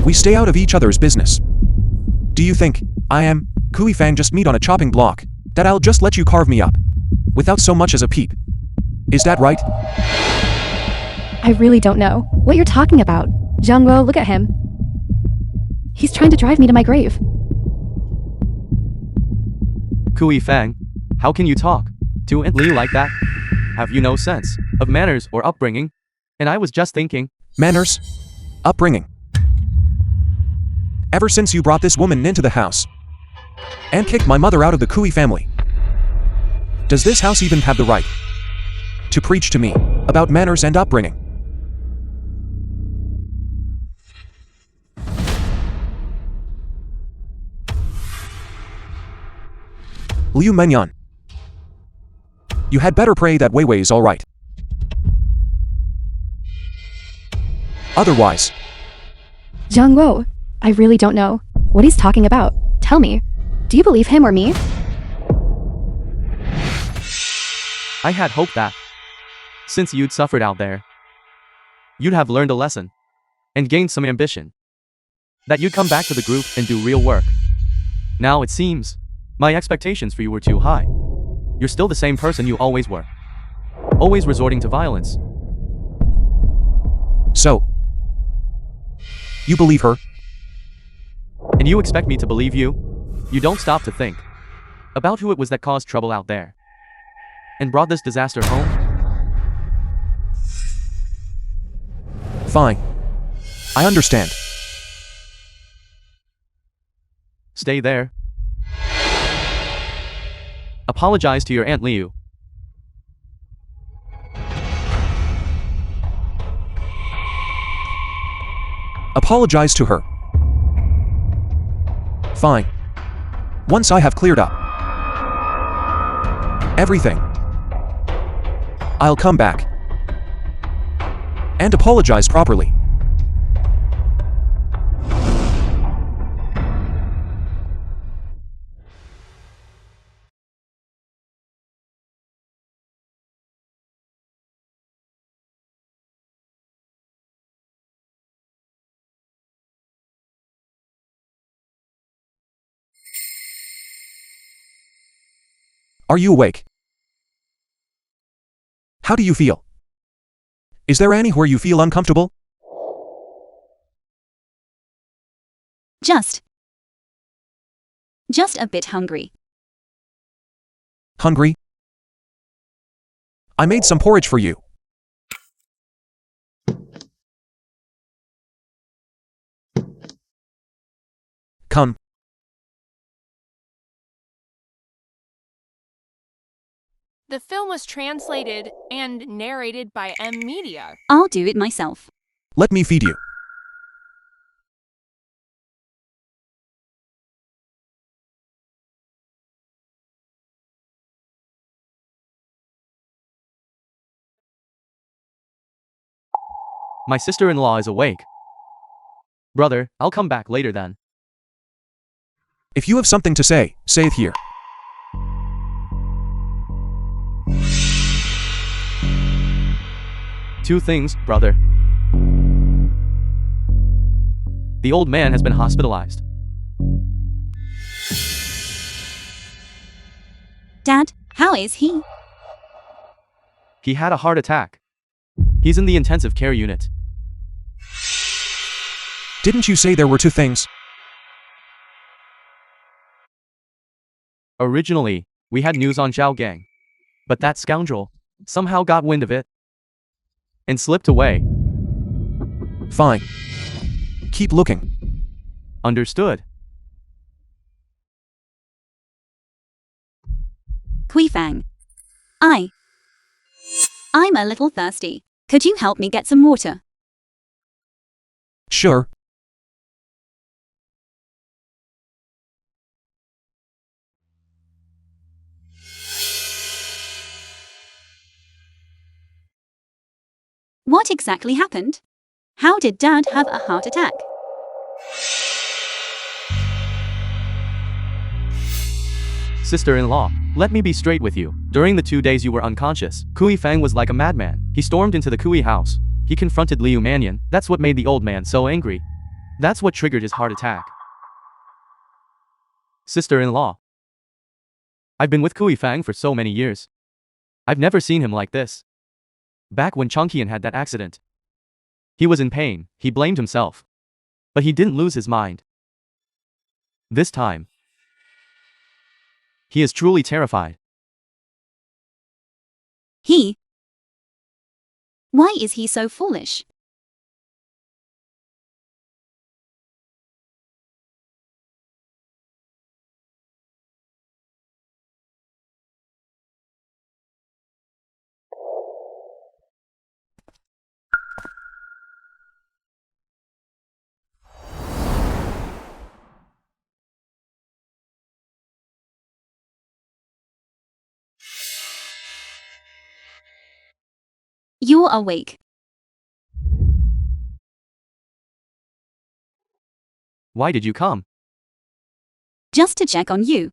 We stay out of each other's business. Do you think I am Kui Fang just meat on a chopping block that I'll just let you carve me up without so much as a peep? Is that right? I really don't know what you're talking about. Jung-woo, look at him. He's trying to drive me to my grave. Kui Fang, how can you talk to Aunt Lee like that? Have you no sense of manners or upbringing? And I was just thinking. Manners? Upbringing? Ever since you brought this woman into the house and kicked my mother out of the Kui family, does this house even have the right to preach to me about manners and upbringing? Liu Menyan, you had better pray that Weiwei's all right. Otherwise, Jung-woo, I really don't know what he's talking about. Tell me, do you believe him or me? I had hoped that, since you'd suffered out there, you'd have learned a lesson and gained some ambition. That you'd come back to the group and do real work. Now it seems my expectations for you were too high. You're still the same person you always were. Always resorting to violence. so you believe her? And you expect me to believe you? You don't stop to think about who it was that caused trouble out there and brought this disaster home? Fine. I understand. Stay there. Apologize to your Aunt Liu. Apologize to her. Fine. Once I have cleared up everything, I'll come back and apologize properly. Are you awake? How do you feel? Is there anywhere you feel uncomfortable? Just a bit hungry. Hungry? I made some porridge for you. Come. The film was translated and narrated by M Media. I'll do it myself. Let me feed you. My sister-in-law is awake. Brother, I'll come back later then. If you have something to say it here. Two things, brother. The old man has been hospitalized. Dad, how is he? He had a heart attack. He's in the intensive care unit. Didn't you say there were two things? Originally, we had news on Zhao Gang. But that scoundrel somehow got wind of it and slipped away. Fine. Keep looking. Understood. Kuifang. I'm a little thirsty. Could you help me get some water? Sure. What exactly happened? How did Dad have a heart attack? Sister-in-law, let me be straight with you. During the 2 days you were unconscious, Kui Fang was like a madman. He stormed into the Kui house. He confronted Liu Mannion. That's what made the old man so angry. That's what triggered his heart attack. Sister-in-law, I've been with Kui Fang for so many years. I've never seen him like this. Back when Chongqian had that accident, he was in pain. He blamed himself. But he didn't lose his mind. This time, he is truly terrified. Why is he so foolish? You're awake. Why did you come? Just to check on you.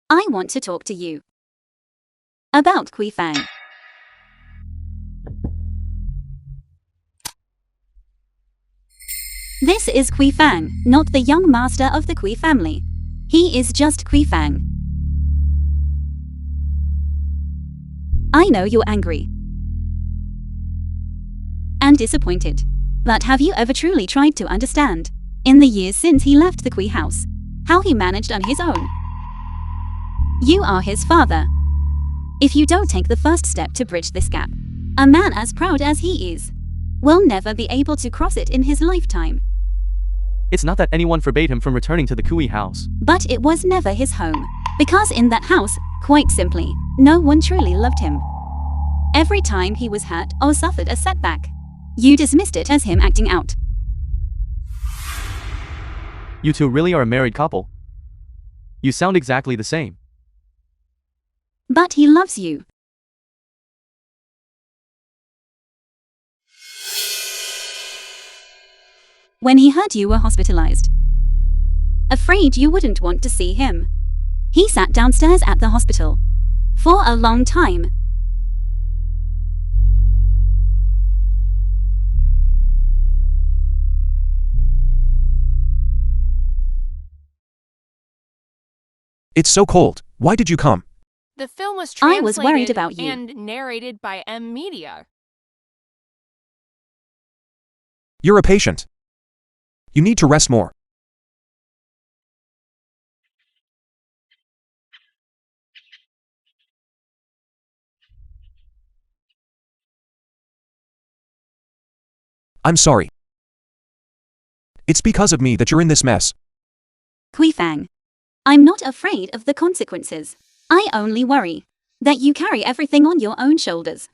I want to talk to you about Kuifang. This is Kuifang, not the young master of the Kui family. He is just Kuifang. I know you're angry and disappointed. But have you ever truly tried to understand, in the years since he left the Kui house, how he managed on his own? You are his father. If you don't take the first step to bridge this gap, a man as proud as he is will never be able to cross it in his lifetime. It's not that anyone forbade him from returning to the Kui house. But it was never his home. Because in that house, quite simply, no one truly loved him. Every time he was hurt or suffered a setback, you dismissed it as him acting out. You two really are a married couple. You sound exactly the same. But he loves you. When he heard you were hospitalized, afraid you wouldn't want to see him, he sat downstairs at the hospital for a long time. It's so cold. Why did you come? The film was I translated was worried about you. and narrated by M Media. You're a patient. You need to rest more. I'm sorry. It's because of me that you're in this mess. Kui Fang. I'm not afraid of the consequences. I only worry that you carry everything on your own shoulders.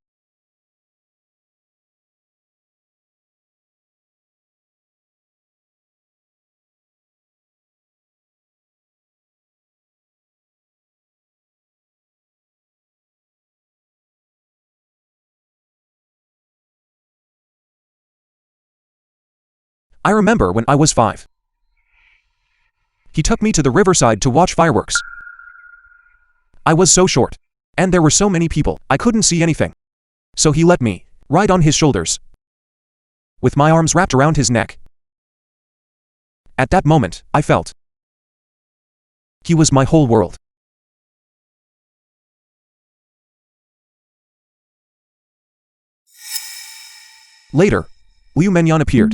I remember when I was 5. He took me to the riverside to watch fireworks. I was so short, and there were so many people, I couldn't see anything. So he let me ride on his shoulders, with my arms wrapped around his neck. At that moment, I felt he was my whole world. Later, Liu Menyan appeared.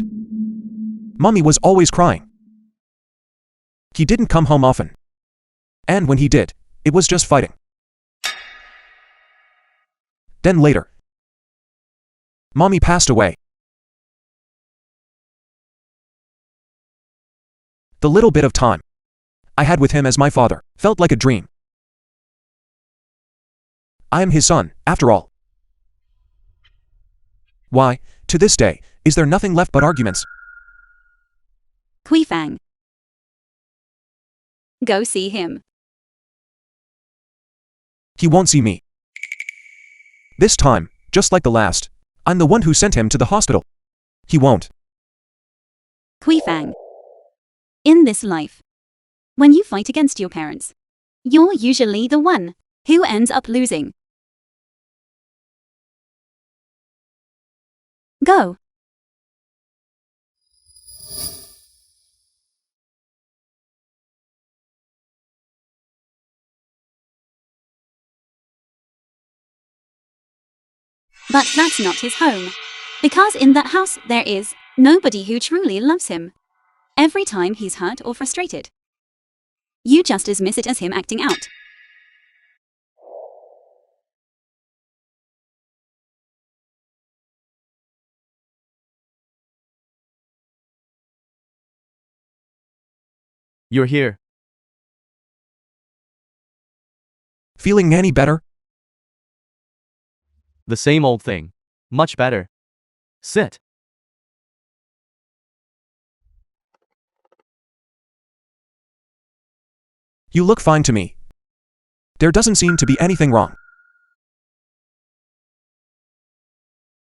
Mommy was always crying. He didn't come home often. And when he did, it was just fighting. Then later, Mommy passed away. The little bit of time I had with him as my father felt like a dream. I am his son, after all. Why, to this day, is there nothing left but arguments? Kui Fang. Go see him. He won't see me. This time, just like the last, I'm the one who sent him to the hospital. He won't. Kui Fang. In this life, when you fight against your parents, you're usually the one who ends up losing. Go. But that's not his home. Because in that house there is nobody who truly loves him. Every time he's hurt or frustrated, you just dismiss it as him acting out. You're here. Feeling any better? The same old thing. Much better. Sit. You look fine to me. There doesn't seem to be anything wrong.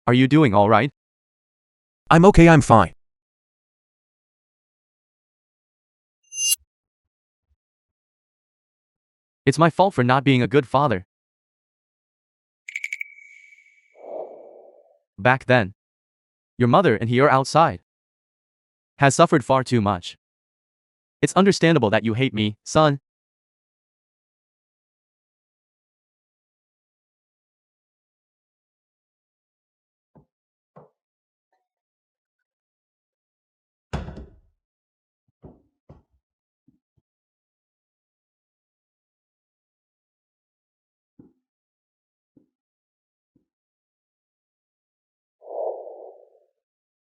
Are you doing all right? I'm okay, I'm fine. It's my fault for not being a good father. Back then, your mother and he are outside. Has suffered far too much. It's understandable that you hate me, son.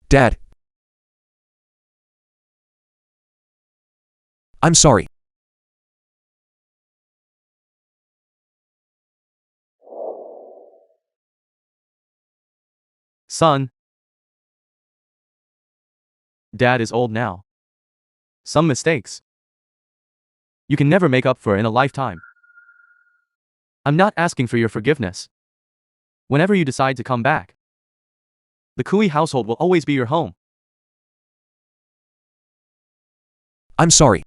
Dad. I'm sorry. Son. Dad is old now. Some mistakes you can never make up for in a lifetime. I'm not asking for your forgiveness. Whenever you decide to come back, the Kui household will always be your home. I'm sorry.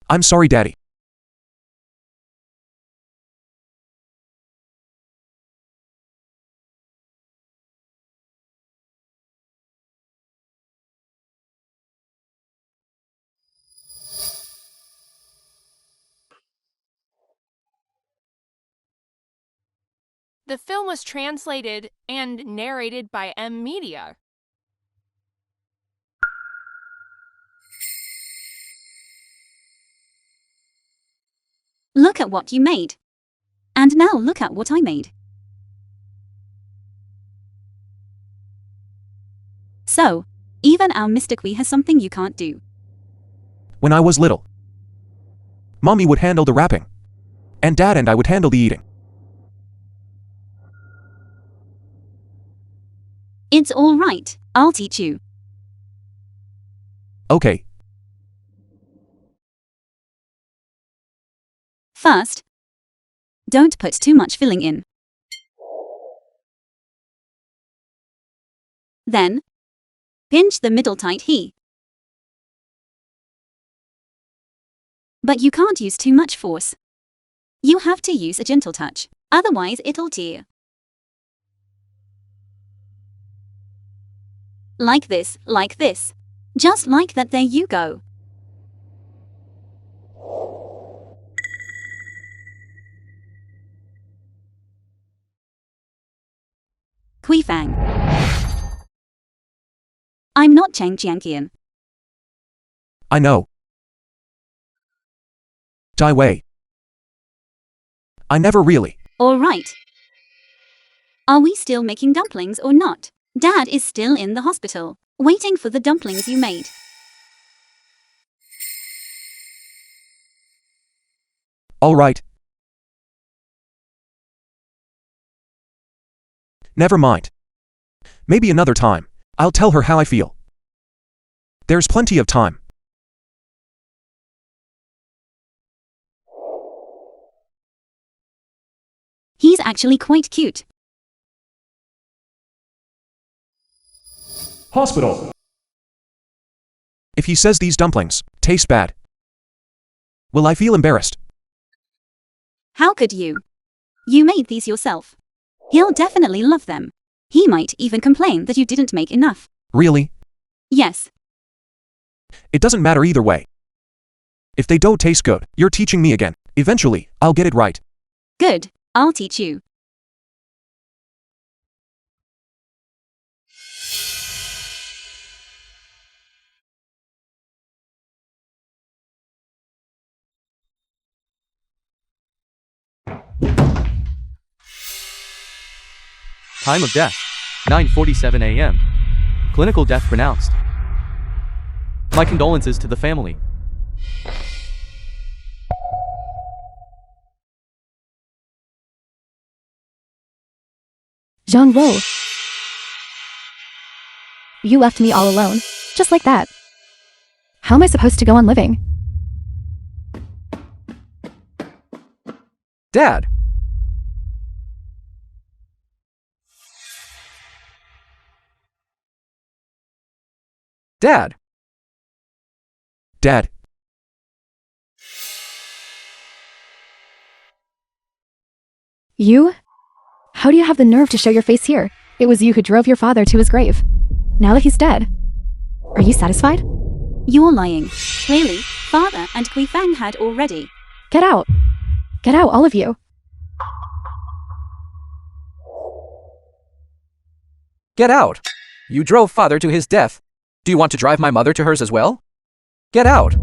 I'm sorry, Daddy. The film was translated and narrated by M Media. Look at what you made. And now look at what I made. So, even our Mr. Kui has something you can't do. When I was little, Mommy would handle the wrapping, and Dad and I would handle the eating. It's all right, I'll teach you. Okay. First, don't put too much filling in. Then, pinch the middle tight here. But you can't use too much force. You have to use a gentle touch, otherwise it'll tear. Like this, like this. Just like that, there you go. Kui Fang. I'm not Chang Jianqian. I know. Dai Wei. I never really. All right. Are we still making dumplings or not? Dad is still in the hospital, waiting for the dumplings you made. All right. Never mind. Maybe another time, I'll tell her how I feel. There's plenty of time. He's actually quite cute. Hospital. If he says these dumplings taste bad, will I feel embarrassed? How could you? You made these yourself. He'll definitely love them. He might even complain that you didn't make enough. Really? Yes. It doesn't matter either way. If they don't taste good, you're teaching me again. Eventually, I'll get it right. Good, I'll teach you. Time of death, 9:47 a.m. Clinical death pronounced. My condolences to the family. Zhang Wo. You left me all alone, just like that. How am I supposed to go on living? Dad! Dad! Dad. You? How do you have the nerve to show your face here? It was you who drove your father to his grave. Now that he's dead, are you satisfied? You're lying. Clearly, Father and Kui Fang had already. Get out. Get out, all of you. Get out! You drove father to his death. Do you want to drive my mother to hers as well? Get out!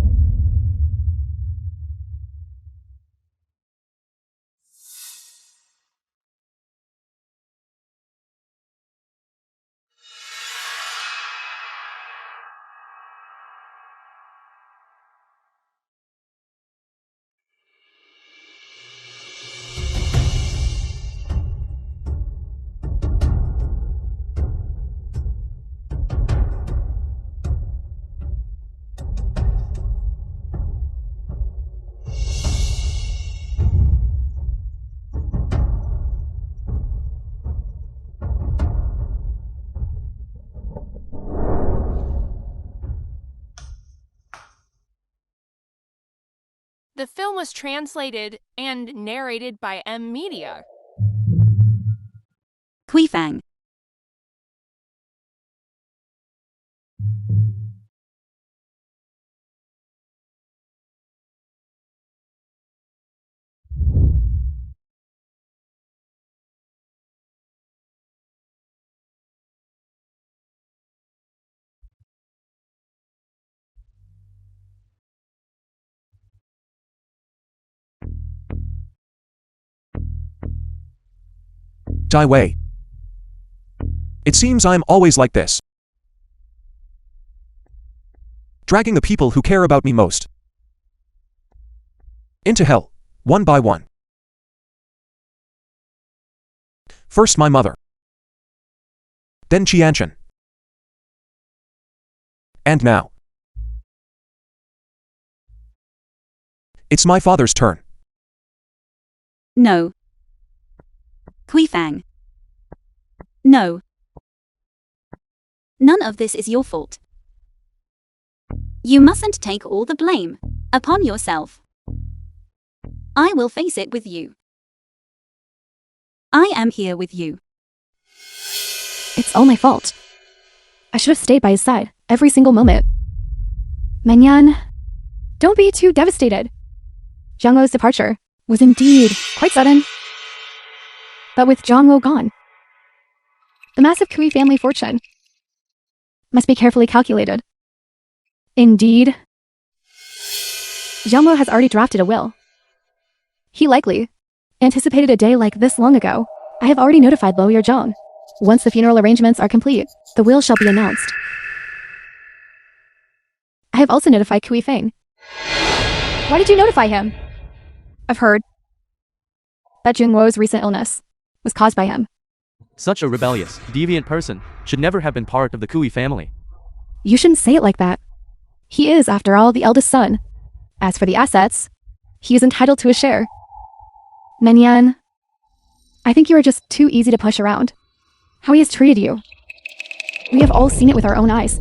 The film was translated and narrated by M Media. Kui Fang. Dai Wei. It seems I'm always like this. dragging the people who care about me most into hell, one by one. First my mother. Then Qianshan. And now. It's my father's turn. No. Kuifang. No. None of this is your fault. You mustn't take all the blame upon yourself. I will face it with you. I am here with you. It's all my fault. I should have stayed by his side every single moment. Menyan, don't be too devastated. Zhangluo's departure was indeed quite sudden. But with Zhangluo gone, the massive Kui family fortune must be carefully calculated. Indeed, Zhangluo has already drafted a will. He likely anticipated a day like this long ago. I have already notified Luo Yuzhong. Once the funeral arrangements are complete, the will shall be announced. I have also notified Kui Feng. Why did you notify him? I've heard that Junguo's recent illness was caused by him. Such a rebellious, deviant person should never have been part of the Kui family. You shouldn't say it like that. He is, after all, the eldest son. As for the assets, he is entitled to a share. Menyan, I think you are just too easy to push around. How he has treated you. We have all seen it with our own eyes.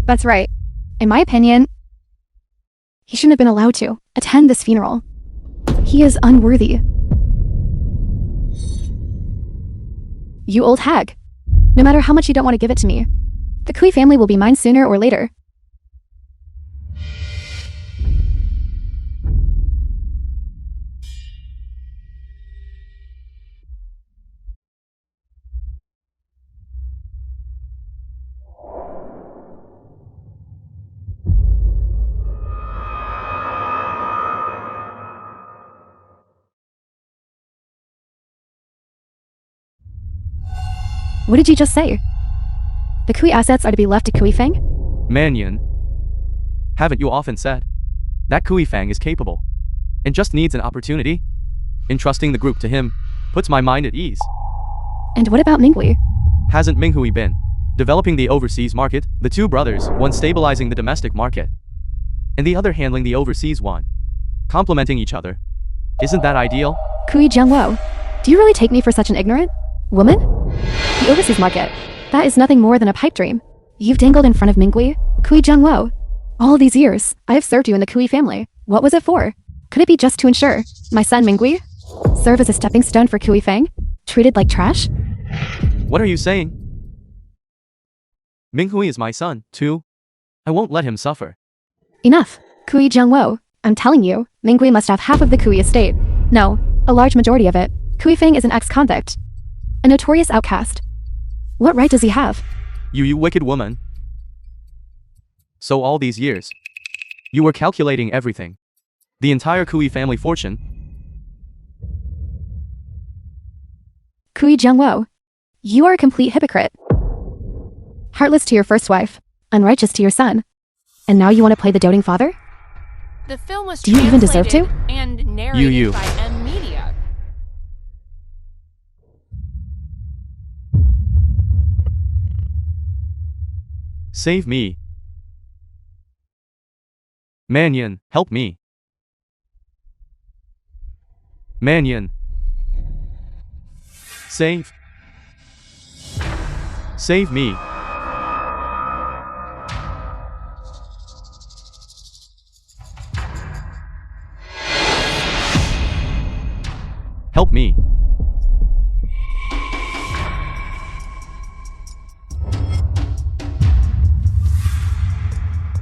That's right. In my opinion, he shouldn't have been allowed to attend this funeral. He is unworthy. You old hag. No matter how much you don't want to give it to me, the Kui family will be mine sooner or later. What did you just say? The Kui assets are to be left to Kui Feng? Mannion, haven't you often said that Kui Fang is capable and just needs an opportunity? Entrusting the group to him puts my mind at ease. And what about Minghui? Hasn't Minghui been developing the overseas market? The two brothers, one stabilizing the domestic market, and the other handling the overseas one, complementing each other. Isn't that ideal? Kui Jiangluo, do you really take me for such an ignorant woman? The overseas market, that is nothing more than a pipe dream. You've dangled in front of Minghui, Kui Jiangluo. All these years, I have served you in the Kui family. What was it for? Could it be just to ensure my son Minghui serve as a stepping stone for Kui Feng, treated like trash? What are you saying? Minghui is my son, too. I won't let him suffer. Enough. Kui Jiangluo, I'm telling you, Minghui must have half of the Kui estate. No, a large majority of it. Kui Feng is an ex-convict, a notorious outcast. What right does he have? You wicked woman. So all these years, you were calculating everything. The entire Kui family fortune. Kui Jiangluo, you are a complete hypocrite. Heartless to your first wife, unrighteous to your son. And now you want to play the doting father? The film was Do you even deserve to? translated and narrated You. by M Media. Save me. Mannion, help me. Mannion. Save. Save me. Help me.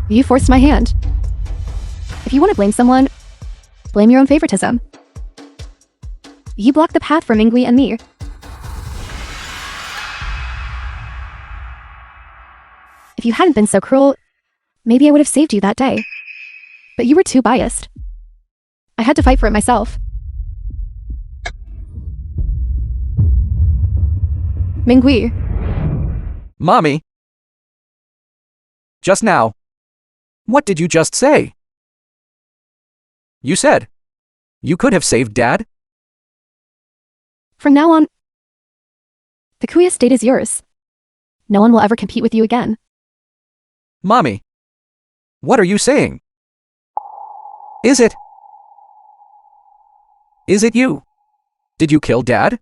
You forced my hand. If you want to blame someone, blame your own favoritism. You blocked the path for Minghui and me. If you hadn't been so cruel, maybe I would have saved you that day. But you were too biased. I had to fight for it myself. Minghui, Mommy! Just now, What did you just say? You said you could have saved Dad? From now on, the Kui estate is yours. No one will ever compete with you again. Mommy, what are you saying? Is it you? Did you kill Dad?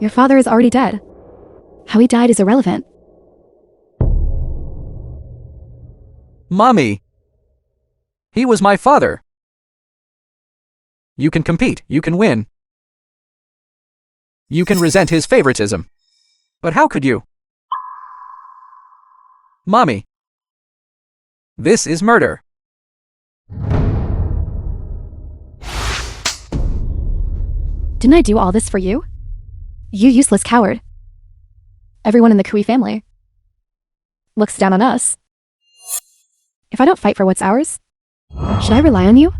Your father is already dead. How he died is irrelevant. Mommy, he was my father. You can compete, you can win. You can resent his favoritism. But how could you? Mommy, this is murder. Didn't I do all this for you? You useless coward. Everyone in the Kui family looks down on us. If I don't fight for what's ours, should I rely on you?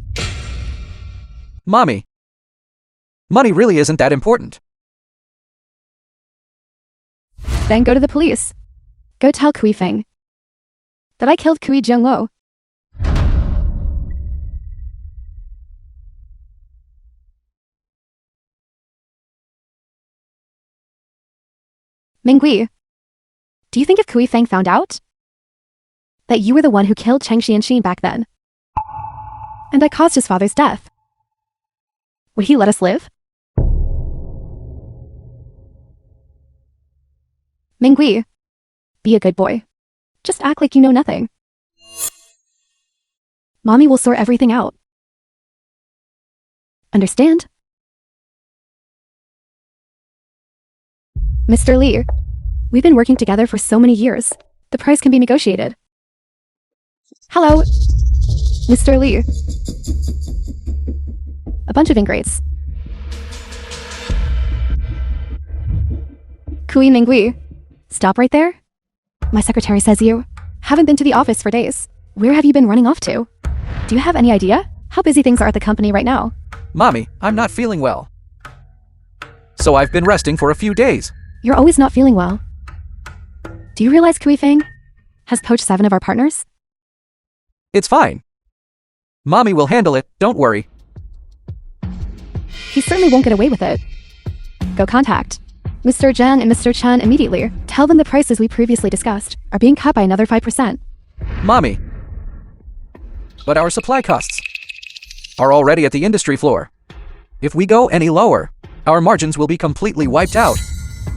Mommy, money really isn't that important. Then go to the police. Go tell Kui Feng that I killed Kui Jiangluo. Mingui, do you think if Kui Feng found out that you were the one who killed Cheng Xianxin back then, and I caused his father's death, would he let us live? Mingui, be a good boy. Just act like you know nothing. Mommy will sort everything out. Understand? Mr. Li, we've been working together for so many years. The price can be negotiated. Hello, Mr. Li. A bunch of ingrates. Kui Mingui, stop right there. My secretary says you haven't been to the office for days. Where have you been running off to? Do you have any idea how busy things are at the company right now? Mommy, I'm not feeling well. So I've been resting for a few days. You're always not feeling well. Do you realize Kui Feng has poached 7 of our partners? It's fine. Mommy will handle it, don't worry. He certainly won't get away with it. Go contact Mr. Zhang and Mr. Chen immediately. Tell them the prices we previously discussed are being cut by another 5%. Mommy, but our supply costs are already at the industry floor. If we go any lower, our margins will be completely wiped out.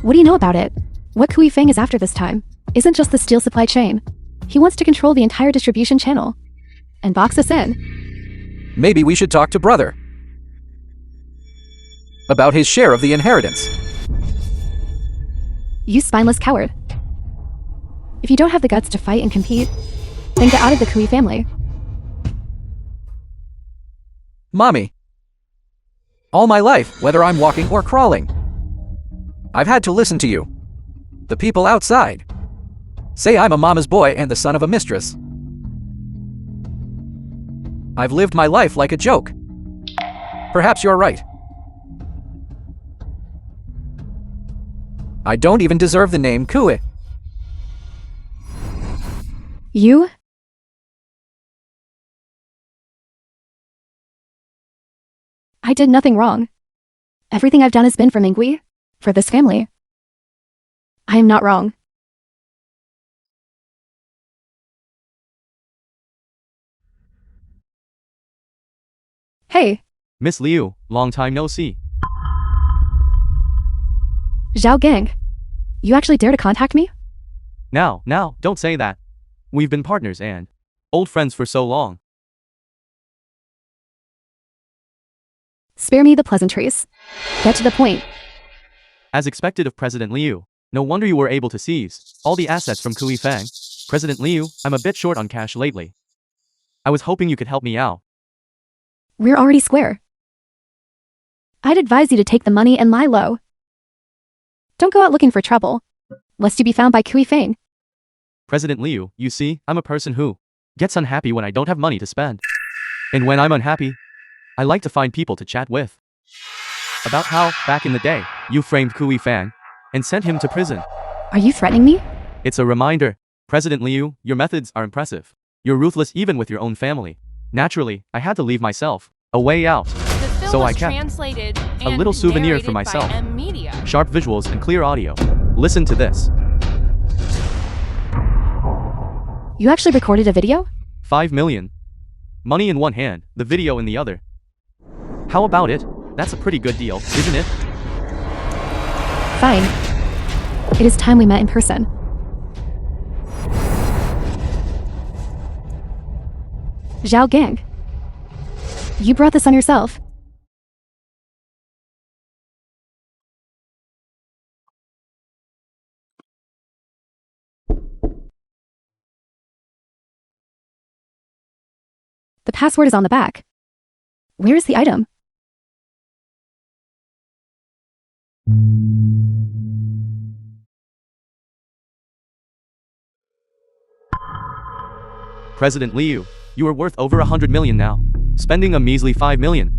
What do you know about it? What Kui Feng is after this time isn't just the steel supply chain. He wants to control the entire distribution channel and box us in. Maybe we should talk to brother about his share of the inheritance. You spineless coward. If you don't have the guts to fight and compete, then get out of the Kui family. Mommy, all my life, whether I'm walking or crawling, I've had to listen to you. The people outside say I'm a mama's boy and the son of a mistress. I've lived my life like a joke. Perhaps you're right. I don't even deserve the name Kui. You? I did nothing wrong. Everything I've done has been for Mingui, for this family. I am not wrong. Hey, Miss Liu, long time no see. Zhao Gang. You actually dare to contact me? Now, don't say that. We've been partners and old friends for so long. Spare me the pleasantries. Get to the point. As expected of President Liu, no wonder you were able to seize all the assets from Kui Feng. President Liu, I'm a bit short on cash lately. I was hoping you could help me out. We're already square. I'd advise you to take the money and lie low. Don't go out looking for trouble, lest you be found by Kui Feng. President Liu, you see, I'm a person who gets unhappy when I don't have money to spend. And when I'm unhappy, I like to find people to chat with. About how, back in the day, you framed Kui Feng and sent him to prison. Are you threatening me? It's a reminder President Liu, your methods are impressive. You're ruthless even with your own family. Naturally, I had to leave myself a way out. The film So was I kept translated a and little souvenir narrated for myself. by M Media. Sharp visuals and clear audio. Listen to this. You actually recorded a video? 5 million. Money in one hand, the video in the other. How about it? That's a pretty good deal, isn't it? Fine. It is time we met in person. Zhao Gang. You brought this on yourself. The password is on the back. Where is the item? President Liu, you are worth over 100 million now. Spending a measly 5 million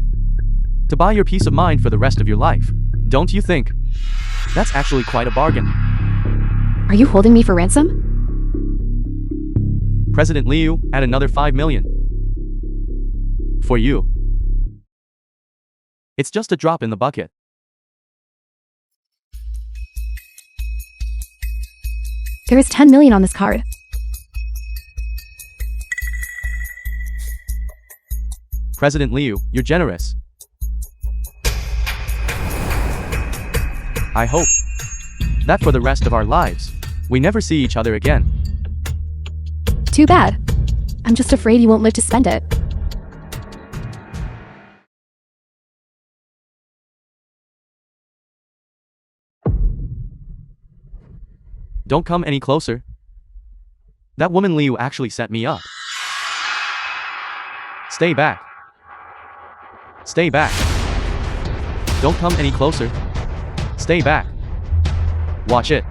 to buy your peace of mind for the rest of your life. Don't you think? That's actually quite a bargain. Are you holding me for ransom? President Liu, add another 5 million. For you. It's just a drop in the bucket. There is 10 million on this card. President Liu, you're generous. I hope that for the rest of our lives, we never see each other again. Too bad. I'm just afraid you won't live to spend it. Don't come any closer. That woman Liu actually set me up. Stay back. Stay back. Don't come any closer. Stay back. Watch it.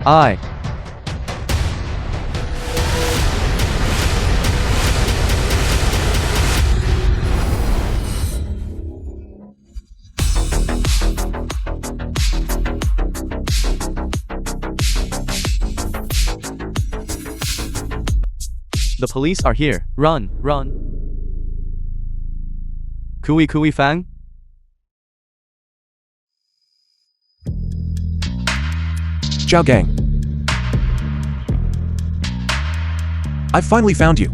The police are here. Run, run. Kui Fang? Zhao Gang. I've finally found you.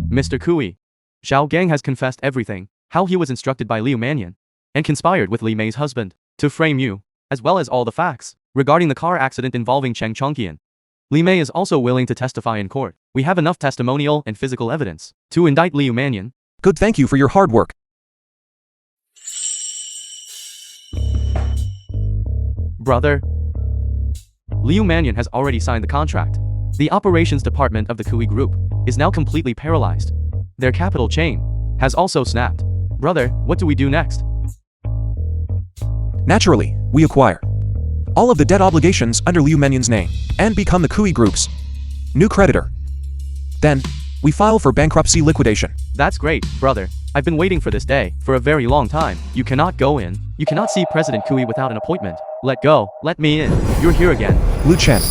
Mr. Kui. Zhao Gang has confessed everything, how he was instructed by Liu Mannion, and conspired with Li Mei's husband, to frame you, as well as all the facts, regarding the car accident involving Cheng Chongqian. Li Mei is also willing to testify in court. We have enough testimonial and physical evidence to indict Liu Mannion. Good, thank you for your hard work. Brother. Liu Mannion has already signed the contract. The operations department of the Kui Group is now completely paralyzed. Their capital chain has also snapped. Brother, what do we do next? Naturally, we acquire all of the debt obligations under Liu Mannion's name and become the Kui Group's new creditor. Then, we file for bankruptcy liquidation. That's great, brother. I've been waiting for this day for a very long time. You cannot go in. You cannot see President Kui without an appointment. Let go. Let me in. You're here again. Lu Chen.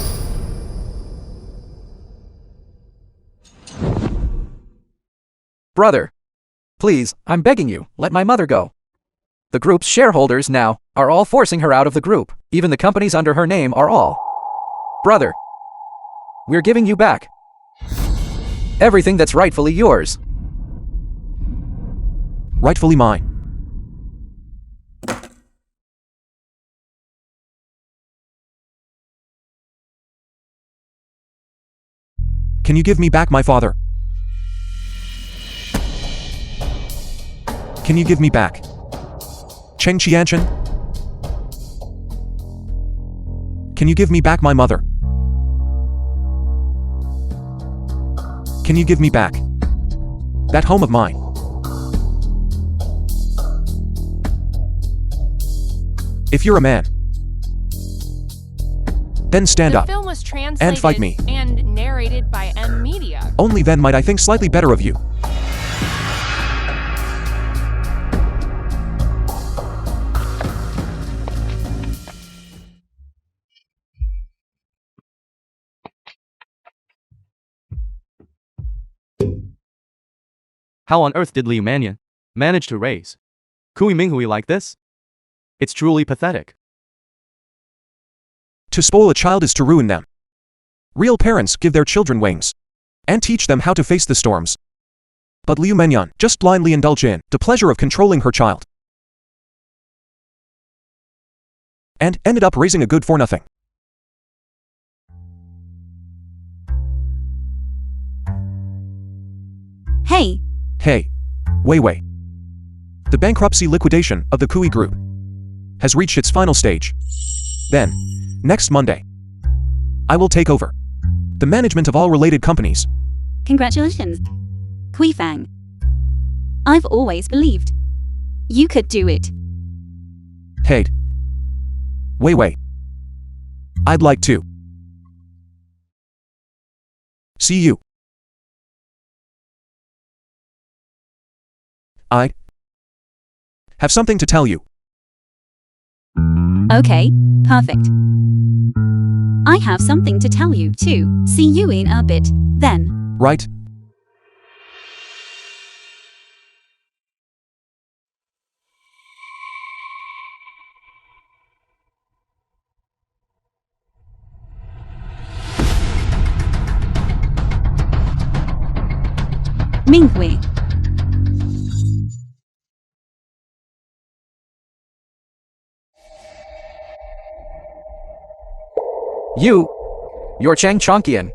Brother. Please, I'm begging you, let my mother go. The group's shareholders now are all forcing her out of the group. Even the companies under her name are all. Brother. We're giving you back everything that's rightfully yours. Rightfully mine. Can you give me back my father? Can you give me back Cheng Qianchen? Can you give me back my mother? Can you give me back that home of mine? If you're a man, then stand up The film was translated and fight me. and narrated by M Media. Only then might I think slightly better of you. How on earth did Liu Mannion manage to raise Kui Minghui like this? It's truly pathetic. To spoil a child is to ruin them. Real parents give their children wings and teach them how to face the storms. But Liu Mannion just blindly indulged in the pleasure of controlling her child and ended up raising a good for nothing. Hey, Hey, Wei Wei. The bankruptcy liquidation of the Kui Group has reached its final stage. Then, next Monday, I will take over the management of all related companies. congratulations, Kui Fang. I've always believed you could do it. Hey, Wei Wei. I'd like to see you. I have something to tell you. Okay, perfect. I have something to tell you too. See you in a bit, then. Right? Minghui. You're Chang Chongqian.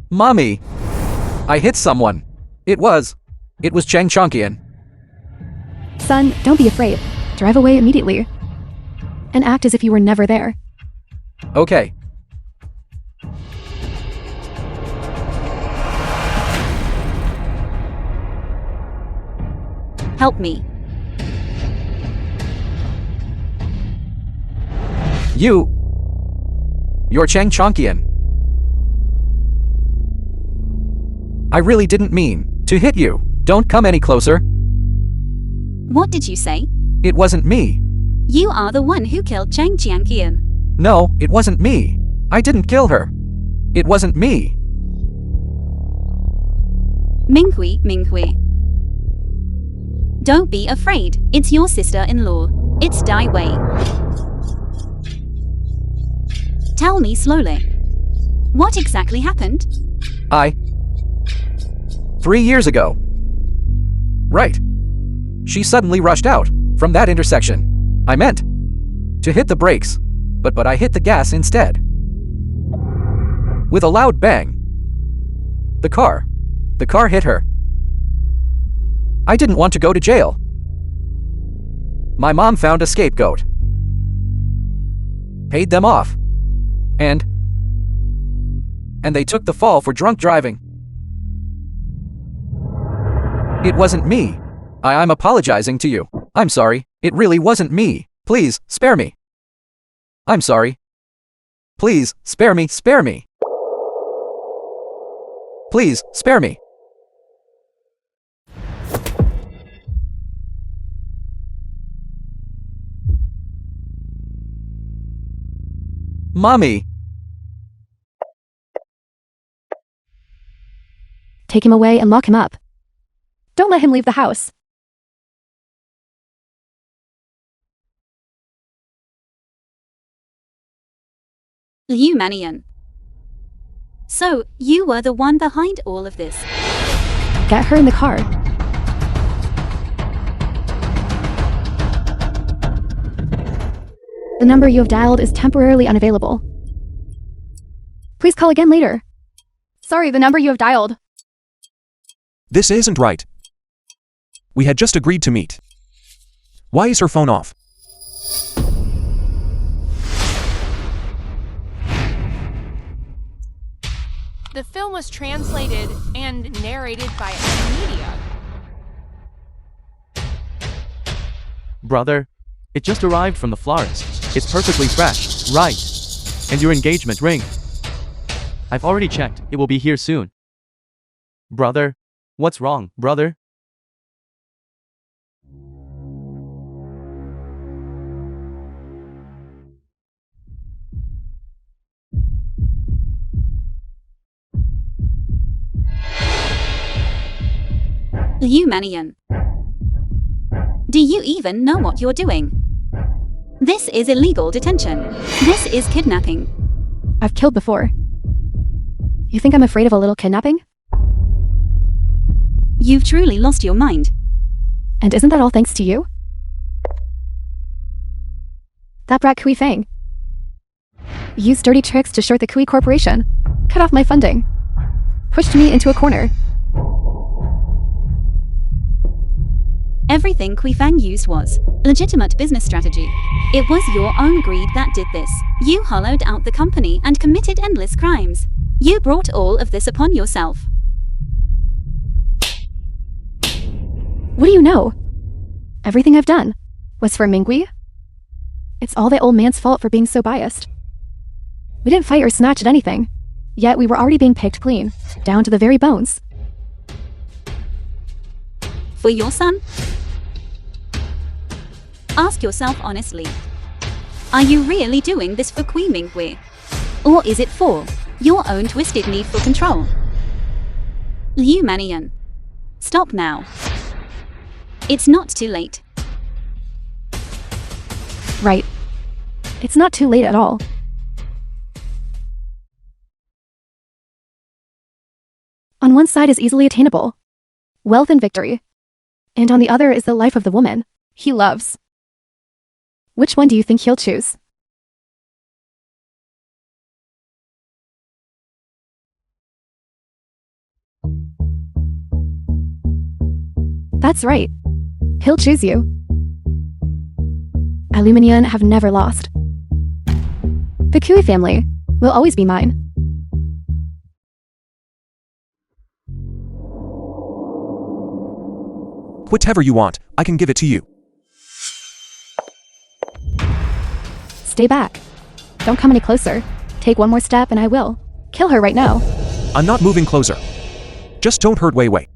Mommy! I hit someone. It was Chang Chongqian. Son, don't be afraid. Drive away immediately. And act as if you were never there. Okay. Help me. You're Chang Chongqian. I really didn't mean to hit you. Don't come any closer. What did you say? It wasn't me. You are the one who killed Chang Jianqian. No, it wasn't me. I didn't kill her. It wasn't me. Minghui. Don't be afraid. It's your sister-in-law. It's Dai Wei. Tell me slowly. What exactly happened? 3 years ago. Right. She suddenly rushed out from that intersection. I meant to hit the brakes, but I hit the gas instead. With a loud bang. The car hit her. I didn't want to go to jail. My mom found a scapegoat. Paid them off. And they took the fall for drunk driving. It wasn't me. I'm apologizing to you. I'm sorry. It really wasn't me. Please, spare me. I'm sorry. Please, spare me. Please, spare me. Mommy. Take him away and lock him up. Don't let him leave the house. Liu Mannion. So, you were the one behind all of this. Get her in the car. The number you have dialed is temporarily unavailable. Please call again later. Sorry, the number you have dialed. This isn't right. We had just agreed to meet. Why is her phone off? The film was translated and narrated by Media. Brother, it just arrived from the florist. It's perfectly fresh, right? And your engagement ring. I've already checked. It will be here soon. Brother? What's wrong, brother? You Manian. Do you even know what you're doing? This is illegal detention. This is kidnapping. I've killed before. You think I'm afraid of a little kidnapping? You've truly lost your mind. And isn't that all thanks to you? That brat Kui Fang. Used dirty tricks to short the Kui Corporation, cut off my funding, pushed me into a corner. Everything Kui Fang used was legitimate business strategy. It was your own greed that did this. You hollowed out the company and committed endless crimes. You brought all of this upon yourself. What do you know? Everything I've done was for Mingui? It's all that old man's fault for being so biased. We didn't fight or snatch at anything, yet we were already being picked clean, down to the very bones. For your son? Ask yourself honestly. Are you really doing this for Kui Mingui? Or is it for your own twisted need for control? Liu Manian. Stop now. It's not too late. Right. It's not too late at all. On one side is easily attainable, wealth and victory. And on the other is the life of the woman he loves. Which one do you think he'll choose? That's right. He'll choose you. Aluminium have never lost. The Kui family will always be mine. Whatever you want, I can give it to you. Stay back. Don't come any closer. Take one more step and I will kill her right now. I'm not moving closer. Just don't hurt Wei Wei.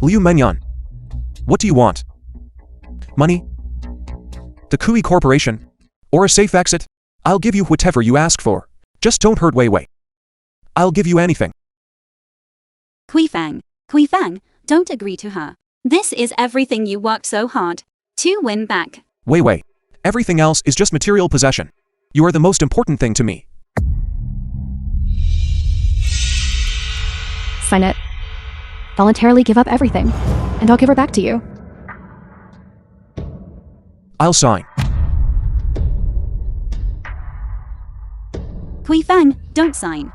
Liu Menyan. What do you want? Money? The Kui Corporation? Or a safe exit? I'll give you whatever you ask for. Just don't hurt Wei Wei. I'll give you anything. Kui Fang, don't agree to her. This is everything you worked so hard to win back. Wei Wei. Everything else is just material possession. You are the most important thing to me. Sign it. Voluntarily give up everything, and I'll give her back to you. I'll sign. Kui Fang, don't sign.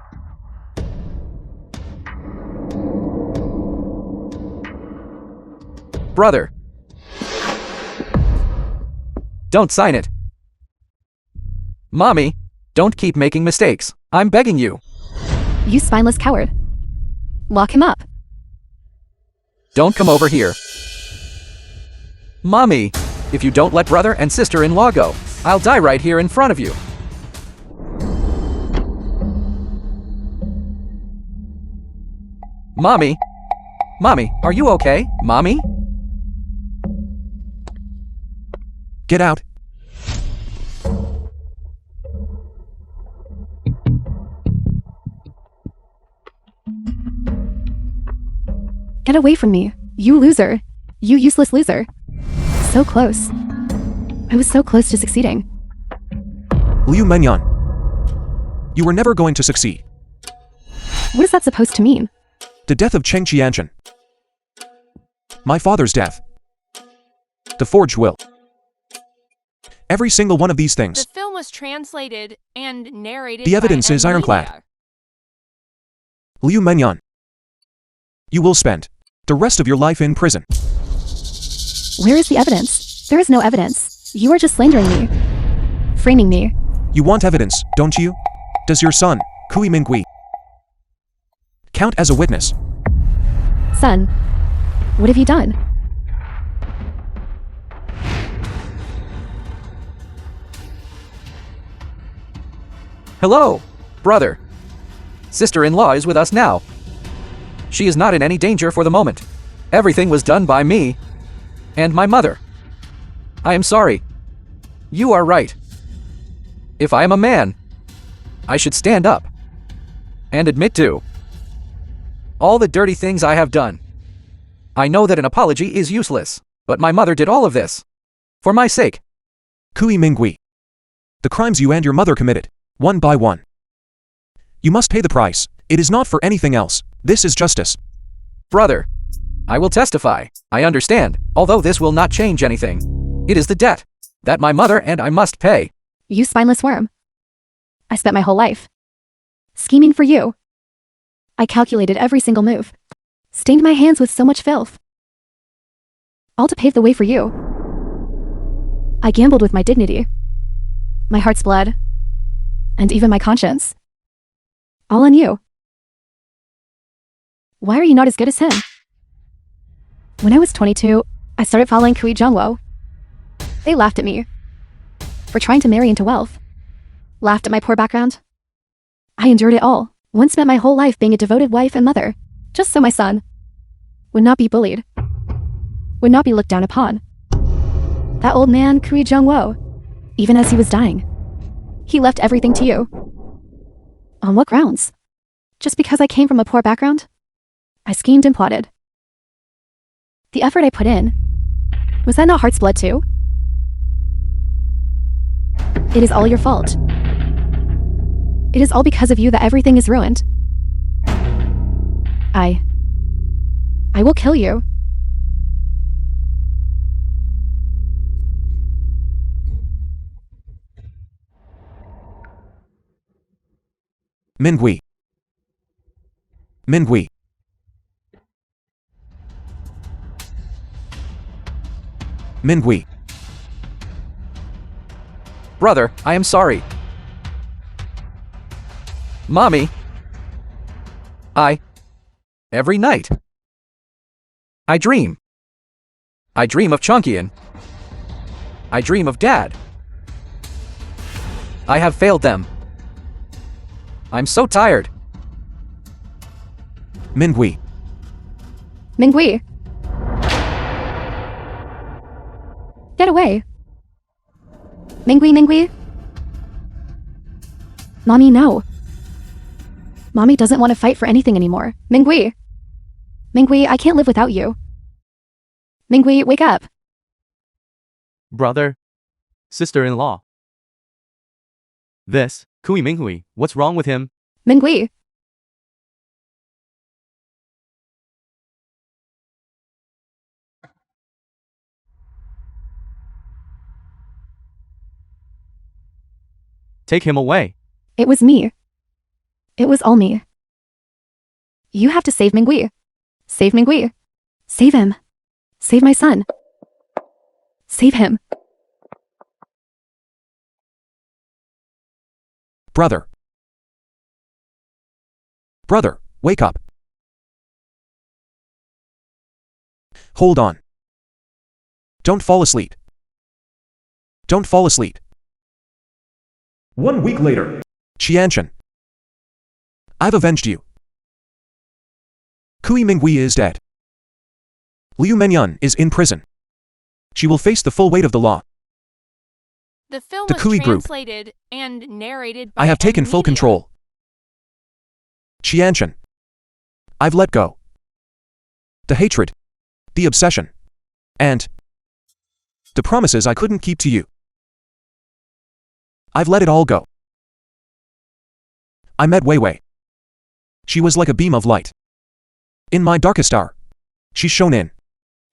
Brother. Don't sign it. Mommy, don't keep making mistakes. I'm begging you. You spineless coward. Lock him up. Don't come over here. Mommy, if you don't let brother and sister-in-law go, I'll die right here in front of you. Mommy? Mommy, are you okay? Mommy? Get out. Get away from me, you loser. You useless loser. So close. I was so close to succeeding. Liu Menyan. You were never going to succeed. What is that supposed to mean? The death of Cheng Qianshan. My father's death. The forged will. Every single one of these things. The film was translated and narrated The evidence by is M ironclad. Media. Liu Menyan. You will spend the rest of your life in prison. Where is the evidence? There is no evidence. You are just slandering me. Framing me. You want evidence, don't you? Does your son, Kui Mingui, count as a witness? Son, what have you done? Hello, brother. Sister-in-law is with us now. She is not in any danger for the moment. Everything was done by me and my mother. I am sorry. You are right. If I am a man, I should stand up and admit to all the dirty things I have done. I know that an apology is useless, but my mother did all of this for my sake. Kui Minghui. The crimes you and your mother committed, one by one. You must pay the price. It is not for anything else. This is justice. Brother, I will testify. I understand, although this will not change anything. It is the debt that my mother and I must pay. You spineless worm. I spent my whole life scheming for you. I calculated every single move, stained my hands with so much filth, all to pave the way for you. I gambled with my dignity, my heart's blood, and even my conscience. All on you. Why are you not as good as him? When I was 22, I started following Kui Jongwo. They laughed at me for trying to marry into wealth, laughed at my poor background. I endured it all, once spent my whole life being a devoted wife and mother, just so my son would not be bullied, would not be looked down upon. That old man, Kui Jongwo, even as he was dying, he left everything to you. On what grounds? Just because I came from a poor background? I schemed and plotted. The effort I put in, was that not heart's blood too? It is all your fault. It is all because of you that everything is ruined. I will kill you. Minghui. Minghui. Minghui. Brother, I am sorry. Mommy. Every night. I dream. I dream of Chunkian. I dream of Dad. I have failed them. I'm so tired. Minghui. Minghui. Get away. Minghui, Minghui. Mommy, no. Mommy doesn't want to fight for anything anymore. Minghui. Minghui, I can't live without you. Minghui, wake up. Brother. Sister-in-law. This, Kui Minghui, what's wrong with him? Minghui. Take him away. It was me. It was all me. You have to save Minghui. Save Minghui. Save him. Save my son. Save him. Brother. Brother, wake up. Hold on. Don't fall asleep. Don't fall asleep. 1 week later. Qianshan. I've avenged you. Kui Minghui is dead. Liu Menyun is in prison. She will face the full weight of the law. The film The was Kui group. translated and narrated by I have taken full M-Media. control. Qianshan. I've let go. The hatred. The obsession. And the promises I couldn't keep to you. I've let it all go. I met Wei Wei. She was like a beam of light. In my darkest hour, she shone in.